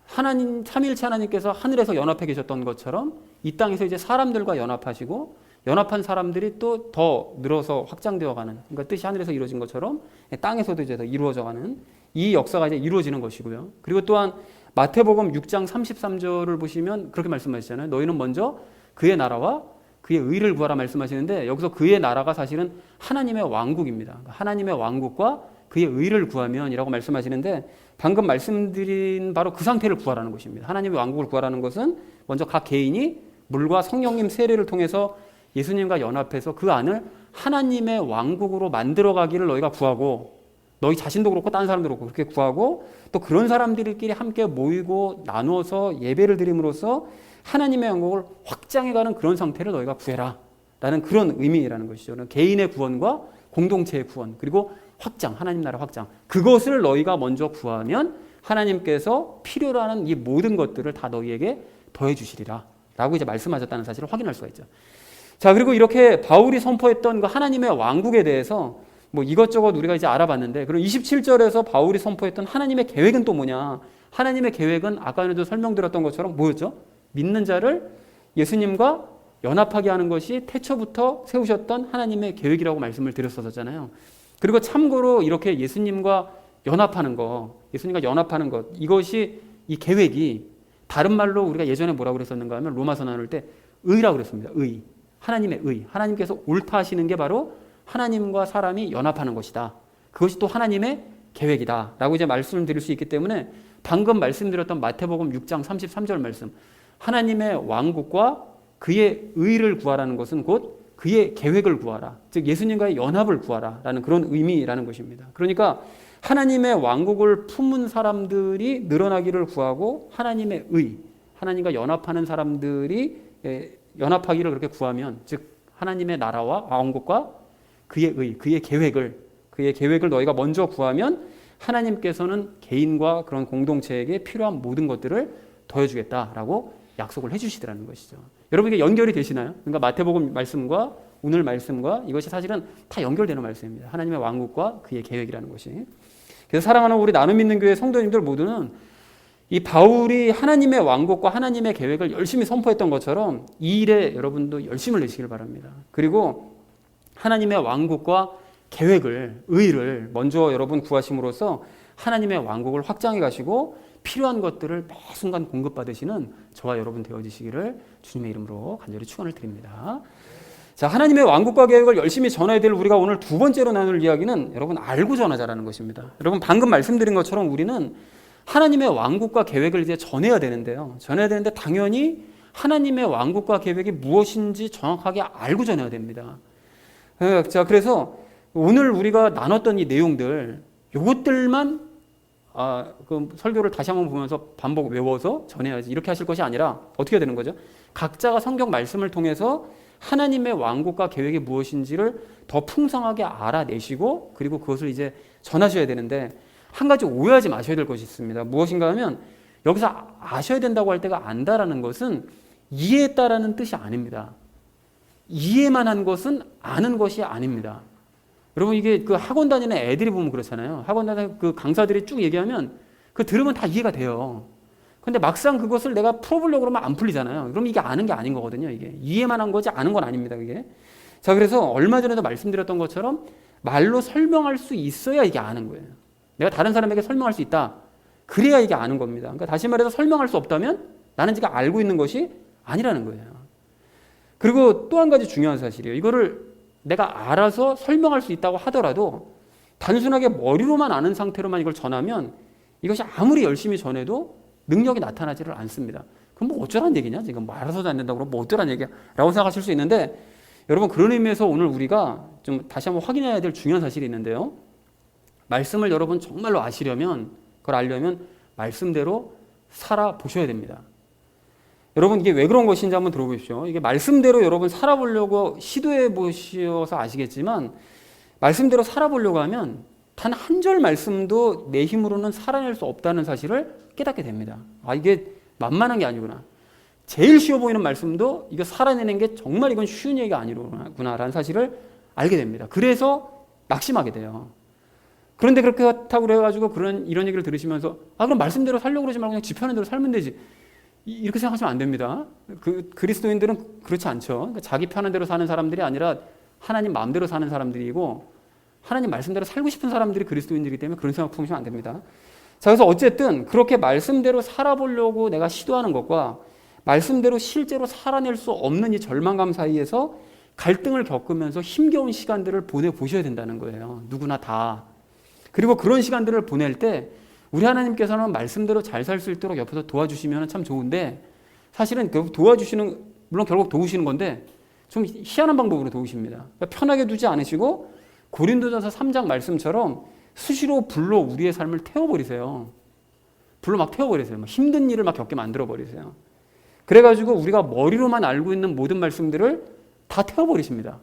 하나님 삼위일체 하나님께서 하늘에서 연합해 계셨던 것처럼 이 땅에서 이제 사람들과 연합하시고 연합한 사람들이 또 더 늘어서 확장되어 가는, 그러니까 뜻이 하늘에서 이루어진 것처럼 땅에서도 이제 더 이루어져 가는 이 역사가 이제 이루어지는 것이고요. 그리고 또한 마태복음 6장 33절을 보시면 그렇게 말씀하시잖아요. 너희는 먼저 그의 나라와 그의 의를 구하라 말씀하시는데 여기서 그의 나라가 사실은 하나님의 왕국입니다. 하나님의 왕국과 그의 의를 구하면 이라고 말씀하시는데 방금 말씀드린 바로 그 상태를 구하라는 것입니다. 하나님의 왕국을 구하라는 것은 먼저 각 개인이 물과 성령님 세례를 통해서 예수님과 연합해서 그 안을 하나님의 왕국으로 만들어가기를 너희가 구하고 너희 자신도 그렇고 다른 사람도 그렇고 그렇게 구하고 또 그런 사람들끼리 함께 모이고 나누어서 예배를 드림으로써 하나님의 왕국을 확장해가는 그런 상태를 너희가 구해라 라는 그런 의미라는 것이죠. 개인의 구원과 공동체의 구원 그리고 확장, 하나님 나라 확장, 그것을 너희가 먼저 구하면 하나님께서 필요로 하는 이 모든 것들을 다 너희에게 더해 주시리라 라고 이제 말씀하셨다는 사실을 확인할 수가 있죠. 자, 그리고 이렇게 바울이 선포했던 그 하나님의 왕국에 대해서 뭐 이것저것 우리가 이제 알아봤는데, 그럼 27절에서 바울이 선포했던 하나님의 계획은 또 뭐냐? 하나님의 계획은 아까 전에도 설명드렸던 것처럼 뭐였죠? 믿는 자를 예수님과 연합하게 하는 것이 태초부터 세우셨던 하나님의 계획이라고 말씀을 드렸었잖아요. 그리고 참고로 이렇게 예수님과 연합하는 것, 이것이 이 계획이 다른 말로 우리가 예전에 뭐라고 그랬었는가 하면 로마서 나눌 때 의라고 그랬습니다. 의. 하나님의 의. 하나님께서 옳다 하시는 게 바로 하나님과 사람이 연합하는 것이다. 그것이 또 하나님의 계획이다. 라고 이제 말씀을 드릴 수 있기 때문에 방금 말씀드렸던 마태복음 6장 33절 말씀. 하나님의 왕국과 그의 의를 구하라는 것은 곧 그의 계획을 구하라. 즉 예수님과의 연합을 구하라. 라는 그런 의미라는 것입니다. 그러니까 하나님의 왕국을 품은 사람들이 늘어나기를 구하고 하나님의 의, 하나님과 연합하는 사람들이 연합하기를 그렇게 구하면 즉 하나님의 나라와 왕국과 그의 의, 그의 계획을 너희가 먼저 구하면 하나님께서는 개인과 그런 공동체에게 필요한 모든 것들을 더해주겠다라고 약속을 해주시더라는 것이죠. 여러분 이게 연결이 되시나요? 그러니까 마태복음 말씀과 오늘 말씀과 이것이 사실은 다 연결되는 말씀입니다. 하나님의 왕국과 그의 계획이라는 것이. 그래서 사랑하는 우리 나눔 믿는 교회 성도님들 모두는 이 바울이 하나님의 왕국과 하나님의 계획을 열심히 선포했던 것처럼 이 일에 여러분도 열심을 내시길 바랍니다. 그리고 하나님의 왕국과 계획을, 의를 먼저 여러분 구하심으로써 하나님의 왕국을 확장해 가시고 필요한 것들을 매 순간 공급받으시는 저와 여러분 되어지시기를 주님의 이름으로 간절히 축원을 드립니다. 자, 하나님의 왕국과 계획을 열심히 전해야 될 우리가 오늘 두 번째로 나눌 이야기는 여러분 알고 전하자라는 것입니다. 여러분 방금 말씀드린 것처럼 우리는 하나님의 왕국과 계획을 이제 전해야 되는데요. 전해야 되는데 당연히 하나님의 왕국과 계획이 무엇인지 정확하게 알고 전해야 됩니다. 자, 그래서 오늘 우리가 나눴던 이 내용들, 이것들만 그 설교를 다시 한번 보면서 반복 외워서 전해야지 이렇게 하실 것이 아니라 어떻게 되는 거죠? 각자가 성경 말씀을 통해서 하나님의 왕국과 계획이 무엇인지를 더 풍성하게 알아내시고 그리고 그것을 이제 전하셔야 되는데 한 가지 오해하지 마셔야 될 것이 있습니다. 무엇인가 하면 여기서 아셔야 된다고 할 때가 안다라는 것은 이해했다라는 뜻이 아닙니다. 이해만 한 것은 아는 것이 아닙니다. 여러분 이게 그 학원 다니는 애들이 보면 그렇잖아요. 학원 다니는 그 강사들이 쭉 얘기하면 그 들으면 다 이해가 돼요. 근데 막상 그것을 내가 풀어보려고 그러면 안 풀리잖아요. 그럼 이게 아는 게 아닌 거거든요. 이게 이해만 한 거지 아는 건 아닙니다. 그게. 자, 그래서 얼마 전에도 말씀드렸던 것처럼 말로 설명할 수 있어야 이게 아는 거예요. 내가 다른 사람에게 설명할 수 있다. 그래야 이게 아는 겁니다. 그러니까 다시 말해서 설명할 수 없다면 나는 지금 알고 있는 것이 아니라는 거예요. 그리고 또 한 가지 중요한 사실이에요. 이거를 내가 알아서 설명할 수 있다고 하더라도 단순하게 머리로만 아는 상태로만 이걸 전하면 이것이 아무리 열심히 전해도 능력이 나타나지를 않습니다. 그럼 뭐 어쩌란 얘기냐? 지금 뭐 알아서도 안 된다고 그러면 뭐 어쩌란 얘기야? 라고 생각하실 수 있는데 여러분 그런 의미에서 오늘 우리가 좀 다시 한번 확인해야 될 중요한 사실이 있는데요. 말씀을 여러분 정말로 아시려면 그걸 알려면 말씀대로 살아보셔야 됩니다. 여러분 이게 왜 그런 것인지 한번 들어보십시오. 이게 말씀대로 여러분 살아보려고 시도해 보셔서 아시겠지만 말씀대로 살아보려고 하면 단 한 절 말씀도 내 힘으로는 살아낼 수 없다는 사실을 깨닫게 됩니다. 아 이게 만만한 게 아니구나. 제일 쉬워 보이는 말씀도 이거 살아내는 게 정말 이건 쉬운 얘기가 아니구나라는 사실을 알게 됩니다. 그래서 낙심하게 돼요. 그런데 그렇다고 그래가지고 이런 얘기를 들으시면서 그럼 말씀대로 살려고 그러지 말고 그냥 지 편한 대로 살면 되지. 이렇게 생각하시면 안 됩니다. 그리스도인들은 그렇지 않죠. 그러니까 자기 편한 대로 사는 사람들이 아니라 하나님 마음대로 사는 사람들이고 하나님 말씀대로 살고 싶은 사람들이 그리스도인들이기 때문에 그런 생각 품으시면 안 됩니다. 자, 그래서 어쨌든 그렇게 말씀대로 살아보려고 내가 시도하는 것과 말씀대로 실제로 살아낼 수 없는 이 절망감 사이에서 갈등을 겪으면서 힘겨운 시간들을 보내보셔야 된다는 거예요. 누구나 다. 그리고 그런 시간들을 보낼 때 우리 하나님께서는 말씀대로 잘 살 수 있도록 옆에서 도와주시면 참 좋은데 사실은 도와주시는 물론 결국 도우시는 건데 좀 희한한 방법으로 도우십니다. 그러니까 편하게 두지 않으시고 고린도전서 3장 말씀처럼 수시로 불로 우리의 삶을 태워버리세요. 불로 막 태워버리세요. 막 힘든 일을 막 겪게 만들어버리세요. 그래가지고 우리가 머리로만 알고 있는 모든 말씀들을 다 태워버리십니다.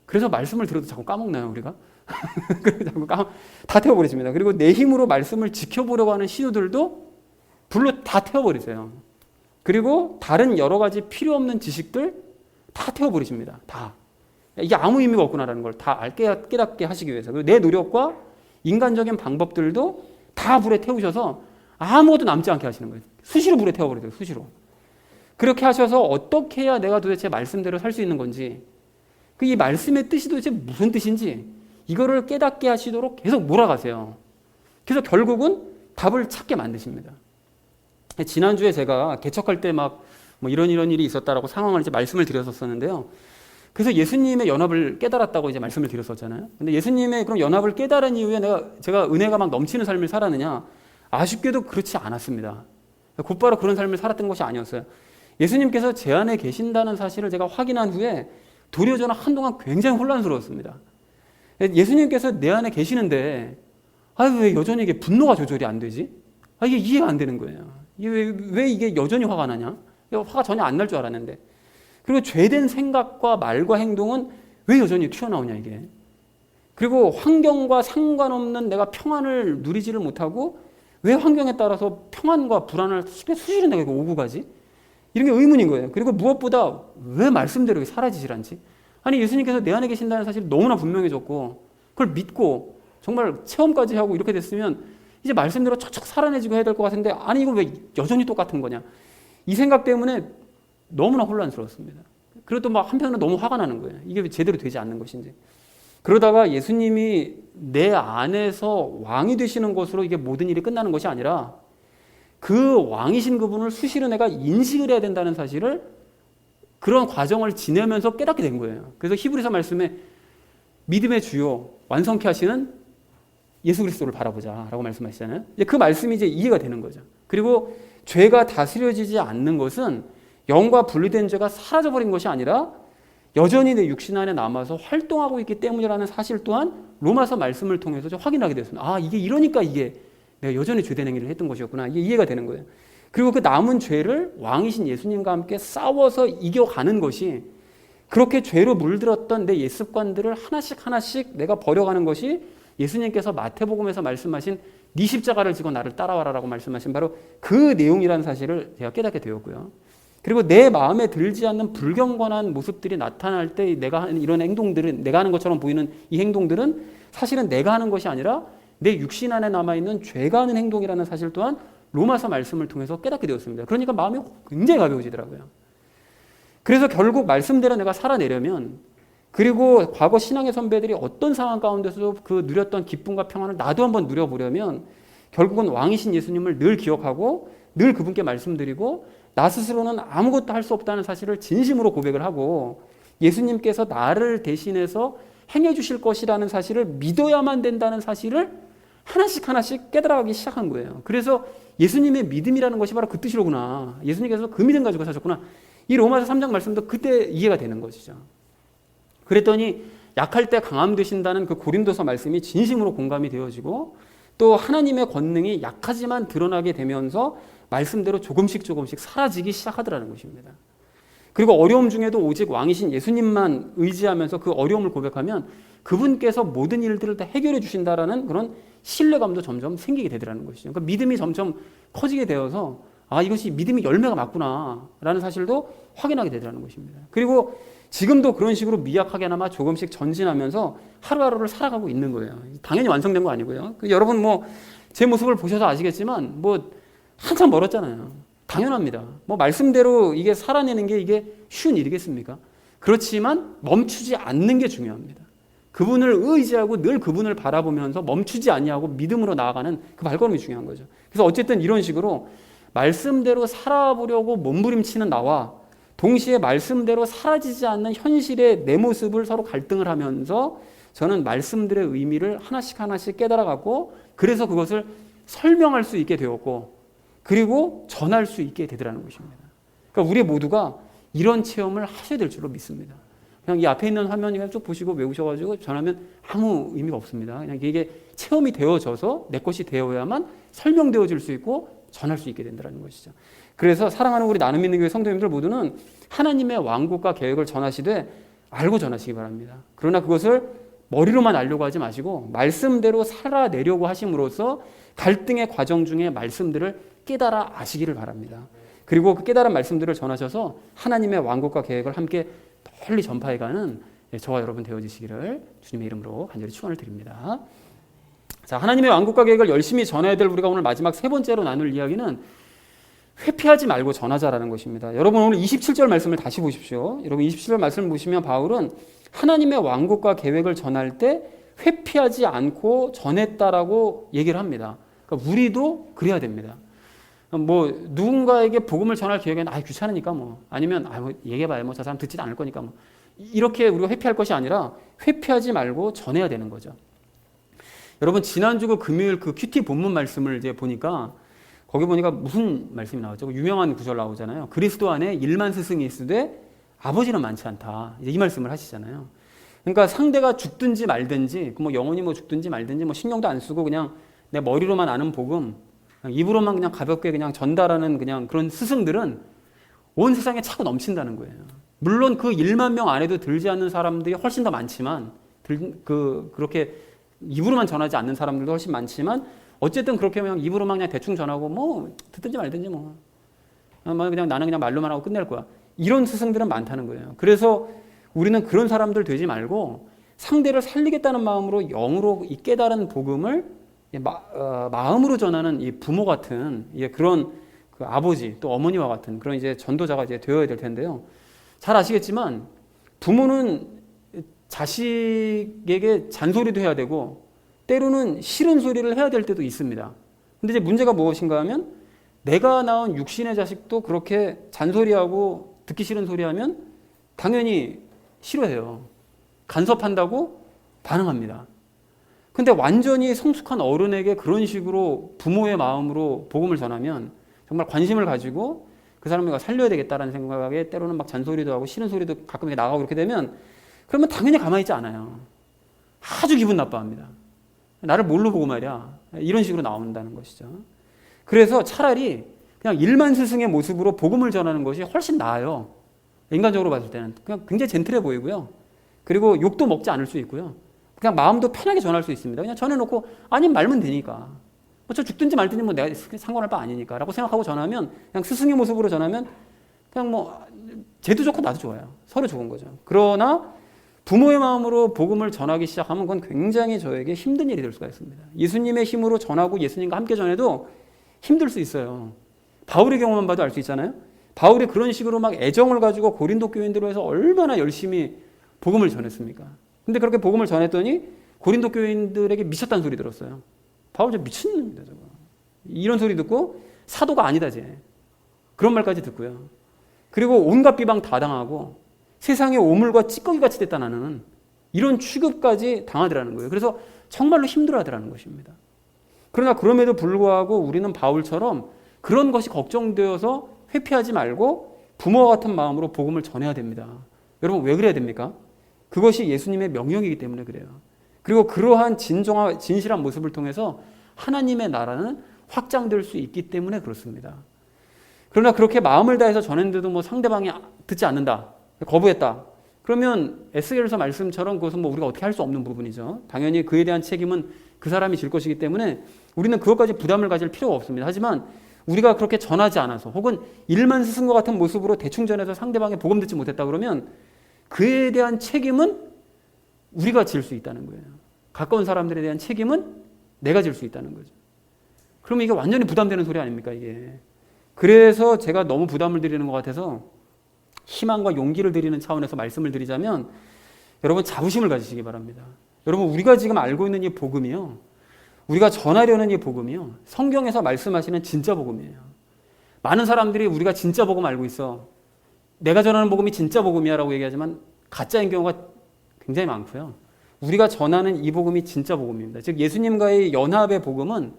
그래서 말씀을 들어도 자꾸 까먹나요 우리가? 다 태워버리십니다. 그리고 내 힘으로 말씀을 지켜보려고 하는 시도들도 불로 다 태워버리세요. 그리고 다른 여러 가지 필요 없는 지식들 다 태워버리십니다. 다. 이게 아무 의미가 없구나라는 걸 다 깨닫게 하시기 위해서. 그리고 내 노력과 인간적인 방법들도 다 불에 태우셔서 아무것도 남지 않게 하시는 거예요. 수시로 불에 태워버리세요. 수시로. 그렇게 하셔서 어떻게 해야 내가 도대체 말씀대로 살 수 있는 건지 이 말씀의 뜻이 도대체 무슨 뜻인지 이거를 깨닫게 하시도록 계속 몰아가세요. 그래서 결국은 답을 찾게 만드십니다. 지난주에 제가 개척할 때 막 뭐 이런 일이 있었다라고 상황을 이제 말씀을 드렸었는데요. 그래서 예수님의 연합을 깨달았다고 이제 말씀을 드렸었잖아요. 근데 예수님의 그런 연합을 깨달은 이후에 제가 은혜가 막 넘치는 삶을 살았느냐? 아쉽게도 그렇지 않았습니다. 곧바로 그런 삶을 살았던 것이 아니었어요. 예수님께서 제 안에 계신다는 사실을 제가 확인한 후에 도리어 저는 한동안 굉장히 혼란스러웠습니다. 예수님께서 내 안에 계시는데 왜 여전히 이게 분노가 조절이 안 되지? 이게 이해가 안 되는 거예요. 이게 왜 이게 여전히 화가 나냐? 화가 전혀 안 날 줄 알았는데. 그리고 죄된 생각과 말과 행동은 왜 여전히 튀어나오냐 이게. 그리고 환경과 상관없는 내가 평안을 누리지를 못하고 왜 환경에 따라서 평안과 불안을 수시로 내가 오고 가지? 이런 게 의문인 거예요. 그리고 무엇보다 왜 말씀대로 사라지질 않지? 아니 예수님께서 내 안에 계신다는 사실이 너무나 분명해졌고 그걸 믿고 정말 체험까지 하고 이렇게 됐으면 이제 말씀대로 척척 살아내지고 해야 될 것 같은데 아니 이걸 왜 여전히 똑같은 거냐? 이 생각 때문에 너무나 혼란스러웠습니다. 그리고 또 막 한편으로 너무 화가 나는 거예요. 이게 왜 제대로 되지 않는 것인지. 그러다가 예수님이 내 안에서 왕이 되시는 것으로 이게 모든 일이 끝나는 것이 아니라 그 왕이신 그분을 수시로 내가 인식을 해야 된다는 사실을 그런 과정을 지내면서 깨닫게 된 거예요. 그래서 히브리서 말씀에 믿음의 주요 완성케 하시는 예수 그리스도를 바라보자라고 말씀하시잖아요. 이제 그 말씀이 이제 이해가 되는 거죠. 그리고 죄가 다스려지지 않는 것은 영과 분리된 죄가 사라져버린 것이 아니라 여전히 내 육신 안에 남아서 활동하고 있기 때문이라는 사실 또한 로마서 말씀을 통해서 좀 확인하게 됐습니다. 이게 이러니까 이게 내가 여전히 죄된 행위를 했던 것이었구나. 이게 이해가 되는 거예요. 그리고 그 남은 죄를 왕이신 예수님과 함께 싸워서 이겨가는 것이, 그렇게 죄로 물들었던 내 옛습관들을 하나씩 하나씩 내가 버려가는 것이 예수님께서 마태복음에서 말씀하신 네 십자가를 지고 나를 따라와라라고 말씀하신 바로 그 내용이라는 사실을 제가 깨닫게 되었고요. 그리고 내 마음에 들지 않는 불경건한 모습들이 나타날 때 내가 하는 이런 행동들은, 내가 하는 것처럼 보이는 이 행동들은 사실은 내가 하는 것이 아니라 내 육신 안에 남아있는 죄가 하는 행동이라는 사실 또한 로마서 말씀을 통해서 깨닫게 되었습니다. 그러니까 마음이 굉장히 가벼워지더라고요. 그래서 결국 말씀대로 내가 살아내려면, 그리고 과거 신앙의 선배들이 어떤 상황 가운데서도 그 누렸던 기쁨과 평안을 나도 한번 누려보려면 결국은 왕이신 예수님을 늘 기억하고 늘 그분께 말씀드리고 나 스스로는 아무것도 할 수 없다는 사실을 진심으로 고백을 하고 예수님께서 나를 대신해서 행해 주실 것이라는 사실을 믿어야만 된다는 사실을 하나씩 하나씩 깨달아가기 시작한 거예요. 그래서 예수님의 믿음이라는 것이 바로 그 뜻이로구나. 예수님께서 그 믿음 가지고 사셨구나. 이 로마서 3장 말씀도 그때 이해가 되는 것이죠. 그랬더니 약할 때 강함 되신다는 그 고린도서 말씀이 진심으로 공감이 되어지고 또 하나님의 권능이 약하지만 드러나게 되면서 말씀대로 조금씩 사라지기 시작하더라는 것입니다. 그리고 어려움 중에도 오직 왕이신 예수님만 의지하면서 그 어려움을 고백하면 그분께서 모든 일들을 다 해결해 주신다라는 그런 신뢰감도 점점 생기게 되더라는 것이죠. 그러니까 믿음이 점점 커지게 되어서 이것이 믿음의 열매가 맞구나라는 사실도 확인하게 되더라는 것입니다. 그리고 지금도 그런 식으로 미약하게나마 조금씩 전진하면서 하루하루를 살아가고 있는 거예요. 당연히 완성된 거 아니고요. 여러분 제 모습을 보셔서 아시겠지만 한참 멀었잖아요. 당연합니다. 말씀대로 이게 살아내는 게 이게 쉬운 일이겠습니까? 그렇지만 멈추지 않는 게 중요합니다. 그분을 의지하고 늘 그분을 바라보면서 멈추지 아니하고 믿음으로 나아가는 그 발걸음이 중요한 거죠. 그래서 어쨌든 이런 식으로 말씀대로 살아보려고 몸부림치는 나와 동시에 말씀대로 사라지지 않는 현실의 내 모습을 서로 갈등을 하면서 저는 말씀들의 의미를 하나씩 깨달아가고 그래서 그것을 설명할 수 있게 되었고 그리고 전할 수 있게 되더라는 것입니다. 그러니까 우리 모두가 이런 체험을 하셔야 될 줄로 믿습니다. 그냥 이 앞에 있는 화면 그냥 쭉 보시고 외우셔가지고 전하면 아무 의미가 없습니다. 그냥 이게 체험이 되어져서 내 것이 되어야만 설명되어질 수 있고 전할 수 있게 된다는 것이죠. 그래서 사랑하는 우리 나눔 있는 교회 성도님들 모두는 하나님의 왕국과 계획을 전하시되 알고 전하시기 바랍니다. 그러나 그것을 머리로만 알려고 하지 마시고 말씀대로 살아내려고 하심으로써 갈등의 과정 중에 말씀들을 깨달아 아시기를 바랍니다. 그리고 그 깨달은 말씀들을 전하셔서 하나님의 왕국과 계획을 함께 널리 전파해가는 저와 여러분 되어지시기를 주님의 이름으로 간절히 축원을 드립니다. 자, 하나님의 왕국과 계획을 열심히 전해야 될 우리가 오늘 마지막 세 번째로 나눌 이야기는 회피하지 말고 전하자라는 것입니다. 여러분 오늘 27절 말씀을 다시 보십시오. 여러분 27절 말씀을 보시면 바울은 하나님의 왕국과 계획을 전할 때 회피하지 않고 전했다라고 얘기를 합니다. 그러니까 우리도 그래야 됩니다. 누군가에게 복음을 전할 기회에는 귀찮으니까 아니면 얘기해봐요 저 사람 듣지도 않을 거니까 이렇게 우리가 회피할 것이 아니라 회피하지 말고 전해야 되는 거죠. 여러분 지난주 그 금요일 그 큐티 본문 말씀을 이제 보니까 거기 보니까 무슨 말씀이 나왔죠? 유명한 구절 나오잖아요. 그리스도 안에 1만 스승이 있으되 아버지는 많지 않다. 이제 이 말씀을 하시잖아요. 그러니까 상대가 죽든지 말든지 영혼이 죽든지 말든지 신경도 안 쓰고 그냥 내 머리로만 아는 복음 입으로만 그냥 가볍게 그냥 전달하는 그냥 그런 스승들은 온 세상에 차고 넘친다는 거예요. 물론 그 1만 명 안에도 들지 않는 사람들이 훨씬 더 많지만 그렇게 입으로만 전하지 않는 사람들도 훨씬 많지만 어쨌든 그렇게 그냥 입으로만 그냥 대충 전하고 듣든지 말든지 그냥 나는 그냥 말로만 하고 끝낼 거야. 이런 스승들은 많다는 거예요. 그래서 우리는 그런 사람들 되지 말고 상대를 살리겠다는 마음으로 영으로 이 깨달은 복음을 마음으로 전하는 이 부모 같은 그런 그 아버지 또 어머니와 같은 그런 이제 전도자가 이제 되어야 될 텐데요. 잘 아시겠지만 부모는 자식에게 잔소리도 해야 되고 때로는 싫은 소리를 해야 될 때도 있습니다. 근데 이제 문제가 무엇인가 하면 내가 낳은 육신의 자식도 그렇게 잔소리하고 듣기 싫은 소리 하면 당연히 싫어해요. 간섭한다고 반응합니다. 근데 완전히 성숙한 어른에게 그런 식으로 부모의 마음으로 복음을 전하면 정말 관심을 가지고 그 사람을 살려야 되겠다라는 생각에 때로는 막 잔소리도 하고 싫은 소리도 가끔 나가고 그렇게 되면 그러면 당연히 가만히 있지 않아요. 아주 기분 나빠합니다. 나를 뭘로 보고 말이야. 이런 식으로 나온다는 것이죠. 그래서 차라리 그냥 일만 스승의 모습으로 복음을 전하는 것이 훨씬 나아요. 인간적으로 봤을 때는 그냥 굉장히 젠틀해 보이고요. 그리고 욕도 먹지 않을 수 있고요. 그냥 마음도 편하게 전할 수 있습니다. 그냥 전해놓고 아니면 말면 되니까. 뭐 저 죽든지 말든지 뭐 내가 상관할 바 아니니까 라고 생각하고 전하면 그냥 스승의 모습으로 전하면 그냥 뭐 쟤도 좋고 나도 좋아요. 서로 좋은 거죠. 그러나 부모의 마음으로 복음을 전하기 시작하면 그건 굉장히 저에게 힘든 일이 될 수가 있습니다. 예수님의 힘으로 전하고 예수님과 함께 전해도 힘들 수 있어요. 바울의 경우만 봐도 알 수 있잖아요. 바울이 그런 식으로 막 애정을 가지고 고린도 교인들로 해서 얼마나 열심히 복음을 전했습니까? 근데 그렇게 복음을 전했더니 고린도 교인들에게 미쳤다는 소리 들었어요. 바울 저 미친놈이다 저거. 이런 소리 듣고 사도가 아니다 쟤. 그런 말까지 듣고요. 그리고 온갖 비방 다 당하고 세상의 오물과 찌꺼기같이 됐다 나는 이런 취급까지 당하더라는 거예요. 그래서 정말로 힘들어하더라는 것입니다. 그러나 그럼에도 불구하고 우리는 바울처럼 그런 것이 걱정되어서 회피하지 말고 부모와 같은 마음으로 복음을 전해야 됩니다. 여러분 왜 그래야 됩니까? 그것이 예수님의 명령이기 때문에 그래요. 그리고 그러한 진실한 모습을 통해서 하나님의 나라는 확장될 수 있기 때문에 그렇습니다. 그러나 그렇게 마음을 다해서 전했는데도 뭐 상대방이 듣지 않는다, 거부했다. 그러면 에스겔서 말씀처럼 그것은 뭐 우리가 어떻게 할 수 없는 부분이죠. 당연히 그에 대한 책임은 그 사람이 질 것이기 때문에 우리는 그것까지 부담을 가질 필요가 없습니다. 하지만 우리가 그렇게 전하지 않아서 혹은 일만 스승과 같은 모습으로 대충 전해서 상대방의 복음 듣지 못했다 그러면 그에 대한 책임은 우리가 질 수 있다는 거예요. 가까운 사람들에 대한 책임은 내가 질 수 있다는 거죠. 그러면 이게 완전히 부담되는 소리 아닙니까 이게. 그래서 제가 너무 부담을 드리는 것 같아서 희망과 용기를 드리는 차원에서 말씀을 드리자면 여러분 자부심을 가지시기 바랍니다. 여러분 우리가 지금 알고 있는 이 복음이요, 우리가 전하려는 이 복음이요, 성경에서 말씀하시는 진짜 복음이에요. 많은 사람들이 우리가 진짜 복음 알고 있어, 내가 전하는 복음이 진짜 복음이야 라고 얘기하지만 가짜인 경우가 굉장히 많고요. 우리가 전하는 이 복음이 진짜 복음입니다. 즉 예수님과의 연합의 복음은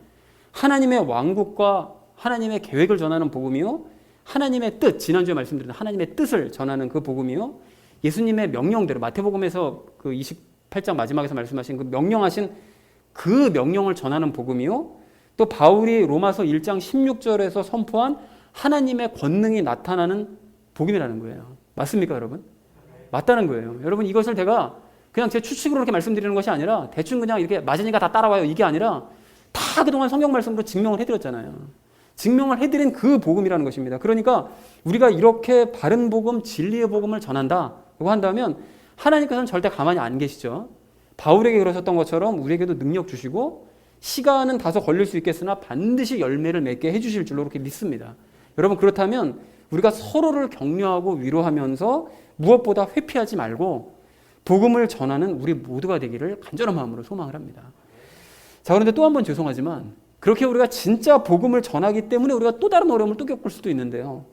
하나님의 왕국과 하나님의 계획을 전하는 복음이요, 하나님의 뜻, 지난주에 말씀드린 하나님의 뜻을 전하는 그 복음이요, 예수님의 명령대로 마태복음에서 그 28장 마지막에서 말씀하신 그 명령하신 그 명령을 전하는 복음이요, 또 바울이 로마서 1장 16절에서 선포한 하나님의 권능이 나타나는 복음이라는 거예요. 맞습니까 여러분? 맞다는 거예요. 여러분 이것을 제가 그냥 제 추측으로 이렇게 말씀드리는 것이 아니라 대충 그냥 이렇게 맞으니까 다 따라와요 이게 아니라 다 그동안 성경 말씀으로 증명을 해드렸잖아요. 증명을 해드린 그 복음이라는 것입니다. 그러니까 우리가 이렇게 바른 복음, 진리의 복음을 전한다고 한다면 하나님께서는 절대 가만히 안 계시죠. 바울에게 그러셨던 것처럼 우리에게도 능력 주시고 시간은 다소 걸릴 수 있겠으나 반드시 열매를 맺게 해주실 줄로 그렇게 믿습니다. 여러분 그렇다면 우리가 서로를 격려하고 위로하면서 무엇보다 회피하지 말고 복음을 전하는 우리 모두가 되기를 간절한 마음으로 소망을 합니다. 자, 그런데 또 한 번 죄송하지만 그렇게 우리가 진짜 복음을 전하기 때문에 우리가 또 다른 어려움을 또 겪을 수도 있는데요.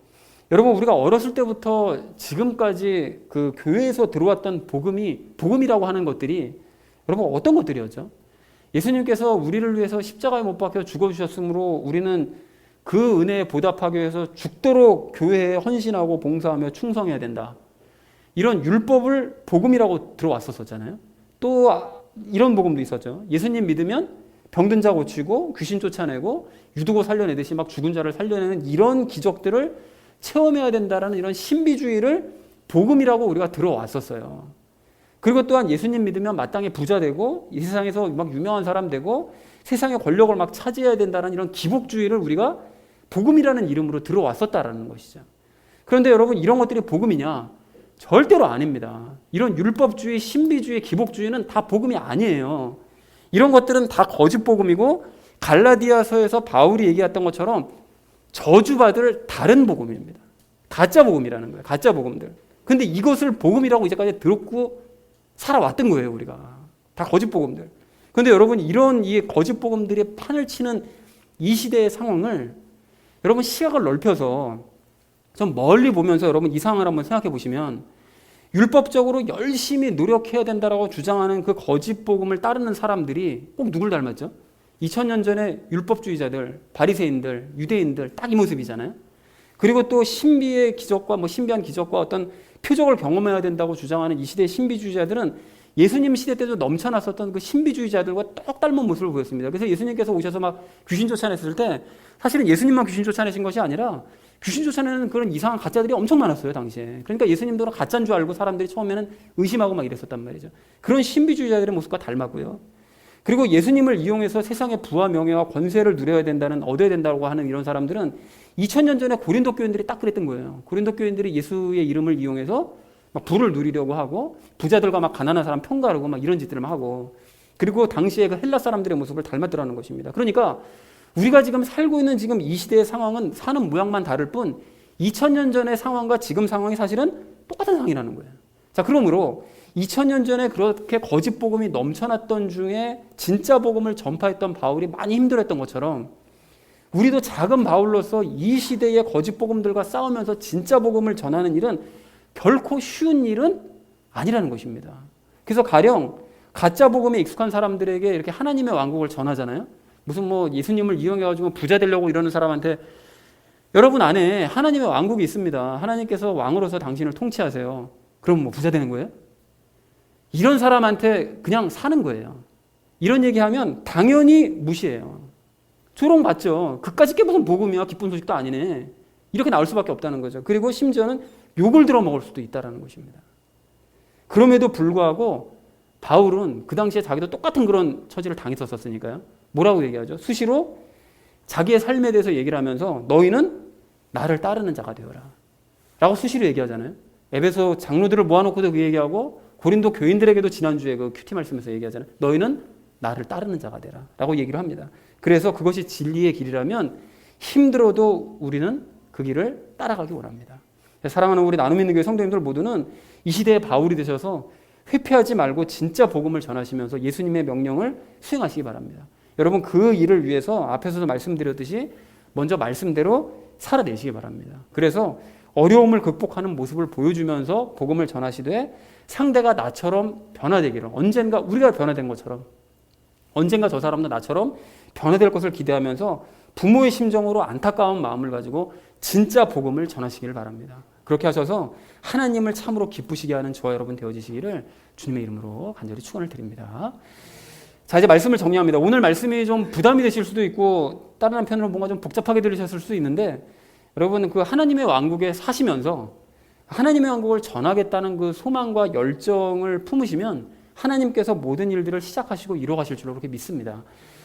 여러분 우리가 어렸을 때부터 지금까지 그 교회에서 들어왔던 복음이라고 하는 것들이 여러분 어떤 것들이었죠? 예수님께서 우리를 위해서 십자가에 못 박혀 죽어주셨으므로 우리는 그 은혜에 보답하기 위해서 죽도록 교회에 헌신하고 봉사하며 충성해야 된다. 이런 율법을 복음이라고 들어왔었잖아요. 또 이런 복음도 있었죠. 예수님 믿으면 병든 자 고치고 귀신 쫓아내고 유두고 살려내듯이 막 죽은 자를 살려내는 이런 기적들을 체험해야 된다라는 이런 신비주의를 복음이라고 우리가 들어왔었어요. 그리고 또한 예수님 믿으면 마땅히 부자 되고 이 세상에서 막 유명한 사람 되고 세상의 권력을 막 차지해야 된다는 이런 기복주의를 우리가 복음이라는 이름으로 들어왔었다라는 것이죠. 그런데 여러분 이런 것들이 복음이냐? 절대로 아닙니다. 이런 율법주의, 신비주의, 기복주의는 다 복음이 아니에요. 이런 것들은 다 거짓 복음이고 갈라디아서에서 바울이 얘기했던 것처럼 저주받을 다른 복음입니다. 가짜 복음이라는 거예요. 가짜 복음들. 근데 이것을 복음이라고 이제까지 들었고 살아왔던 거예요. 우리가 다 거짓 복음들. 근데 여러분 이런 이 거짓 복음들이 판을 치는 이 시대의 상황을 여러분 시각을 넓혀서 좀 멀리 보면서 여러분 이 상황을 한번 생각해 보시면 율법적으로 열심히 노력해야 된다라고 주장하는 그 거짓 복음을 따르는 사람들이 꼭 누굴 닮았죠? 2000년 전에 율법주의자들, 바리새인들, 유대인들 딱 이 모습이잖아요. 그리고 또 신비의 기적과 신비한 기적과 어떤 표적을 경험해야 된다고 주장하는 이 시대의 신비주의자들은 예수님 시대 때도 넘쳐났었던 그 신비주의자들과 똑 닮은 모습을 보였습니다. 그래서 예수님께서 오셔서 막 귀신 쫓아냈을 때 사실은 예수님만 귀신 쫓아내신 것이 아니라 귀신 쫓아내는 그런 이상한 가짜들이 엄청 많았어요, 당시에. 그러니까 예수님도 가짜인 줄 알고 사람들이 처음에는 의심하고 막 이랬었단 말이죠. 그런 신비주의자들의 모습과 닮았고요. 그리고 예수님을 이용해서 세상의 부와 명예와 권세를 누려야 된다는, 얻어야 된다고 하는 이런 사람들은 2000년 전에 고린도 교인들이 딱 그랬던 거예요. 고린도 교인들이 예수의 이름을 이용해서 막 부를 누리려고 하고 부자들과 막 가난한 사람 평가하고 막 이런 짓들을 막 하고, 그리고 당시에 그 헬라 사람들의 모습을 닮았더라는 것입니다. 그러니까 우리가 지금 살고 있는 지금 이 시대의 상황은 사는 모양만 다를 뿐 2000년 전의 상황과 지금 상황이 사실은 똑같은 상황이라는 거예요. 자, 그러므로 2000년 전에 그렇게 거짓 복음이 넘쳐났던 중에 진짜 복음을 전파했던 바울이 많이 힘들었던 것처럼 우리도 작은 바울로서 이 시대의 거짓 복음들과 싸우면서 진짜 복음을 전하는 일은 결코 쉬운 일은 아니라는 것입니다. 그래서 가령 가짜 복음에 익숙한 사람들에게 이렇게 하나님의 왕국을 전하잖아요. 무슨 뭐 예수님을 이용해가지고 부자 되려고 이러는 사람한테 여러분 안에 하나님의 왕국이 있습니다. 하나님께서 왕으로서 당신을 통치하세요. 그럼 뭐 부자 되는 거예요? 이런 사람한테 그냥 사는 거예요. 이런 얘기하면 당연히 무시해요. 조롱받죠. 그까짓 게 무슨 복음이야, 기쁜 소식도 아니네. 이렇게 나올 수밖에 없다는 거죠. 그리고 심지어는 욕을 들어먹을 수도 있다는 것입니다. 그럼에도 불구하고 바울은 그 당시에 자기도 똑같은 그런 처지를 당했었으니까요. 뭐라고 얘기하죠? 수시로 자기의 삶에 대해서 얘기를 하면서 너희는 나를 따르는 자가 되어라 라고 수시로 얘기하잖아요. 에베소 장로들을 모아놓고도 그 얘기하고 고린도 교인들에게도 지난주에 그 큐티 말씀에서 얘기하잖아요. 너희는 나를 따르는 자가 되라 라고 얘기를 합니다. 그래서 그것이 진리의 길이라면 힘들어도 우리는 그 길을 따라가기 원합니다. 사랑하는 우리 나눔 있는 교회 성도님들 모두는 이 시대의 바울이 되셔서 회피하지 말고 진짜 복음을 전하시면서 예수님의 명령을 수행하시기 바랍니다. 여러분 그 일을 위해서 앞에서도 말씀드렸듯이 먼저 말씀대로 살아내시기 바랍니다. 그래서 어려움을 극복하는 모습을 보여주면서 복음을 전하시되 상대가 나처럼 변화되기를, 언젠가 우리가 변화된 것처럼 언젠가 저 사람도 나처럼 변화될 것을 기대하면서 부모의 심정으로 안타까운 마음을 가지고 진짜 복음을 전하시기를 바랍니다. 그렇게 하셔서 하나님을 참으로 기쁘시게 하는 저와 여러분 되어지시기를 주님의 이름으로 간절히 축원을 드립니다. 자, 이제 말씀을 정리합니다. 오늘 말씀이 좀 부담이 되실 수도 있고 다른 한편으로 뭔가 좀 복잡하게 들으셨을 수도 있는데, 여러분 그 하나님의 왕국에 사시면서 하나님의 왕국을 전하겠다는 그 소망과 열정을 품으시면 하나님께서 모든 일들을 시작하시고 이루어가실 줄로 그렇게 믿습니다.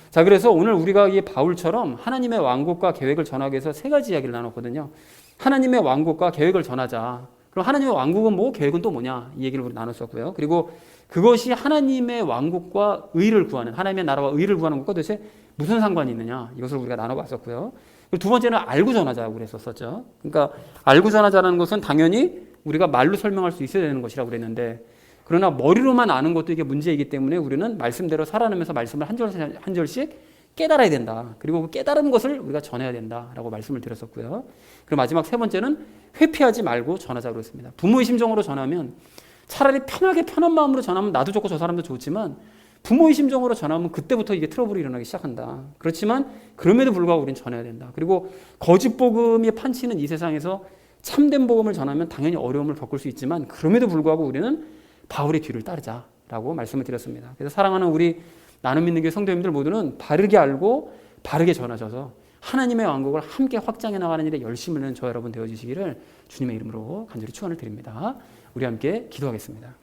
자, 그래서 오늘 우리가 이 바울처럼 하나님의 왕국과 계획을 전하기 위해서 세 가지 이야기를 나눴거든요. 하나님의 왕국과 계획을 전하자. 그럼 하나님의 왕국은 뭐, 계획은 또 뭐냐? 이 얘기를 우리 나눴었고요. 그리고 그것이 하나님의 왕국과 의를 구하는, 하나님의 나라와 의를 구하는 것과 도대체 무슨 상관이 있느냐? 이것을 우리가 나눠봤었고요. 그리고 두 번째는 알고 전하자고 그랬었죠. 그러니까 알고 전하자는 것은 당연히 우리가 말로 설명할 수 있어야 되는 것이라고 그랬는데, 그러나 머리로만 아는 것도 이게 문제이기 때문에 우리는 말씀대로 살아내면서 말씀을 한 절씩 한 절씩 깨달아야 된다. 그리고 그 깨달은 것을 우리가 전해야 된다라고 말씀을 드렸었고요. 그리고 마지막 세 번째는 회피하지 말고 전하자고 그랬습니다. 부모의 심정으로 전하면 차라리 편하게 편한 마음으로 전하면 나도 좋고 저 사람도 좋지만 부모의 심정으로 전하면 그때부터 이게 트러블이 일어나기 시작한다. 그렇지만 그럼에도 불구하고 우리는 전해야 된다. 그리고 거짓 복음이 판치는 이 세상에서 참된 복음을 전하면 당연히 어려움을 겪을 수 있지만 그럼에도 불구하고 우리는 바울의 뒤를 따르자라고 말씀을 드렸습니다. 그래서 사랑하는 우리 나눔 있는 교회 성도님들 모두는 바르게 알고 바르게 전하셔서 하나님의 왕국을 함께 확장해 나가는 일에 열심을 내는 저 여러분 되어주시기를 주님의 이름으로 간절히 축원을 드립니다. 우리 함께 기도하겠습니다.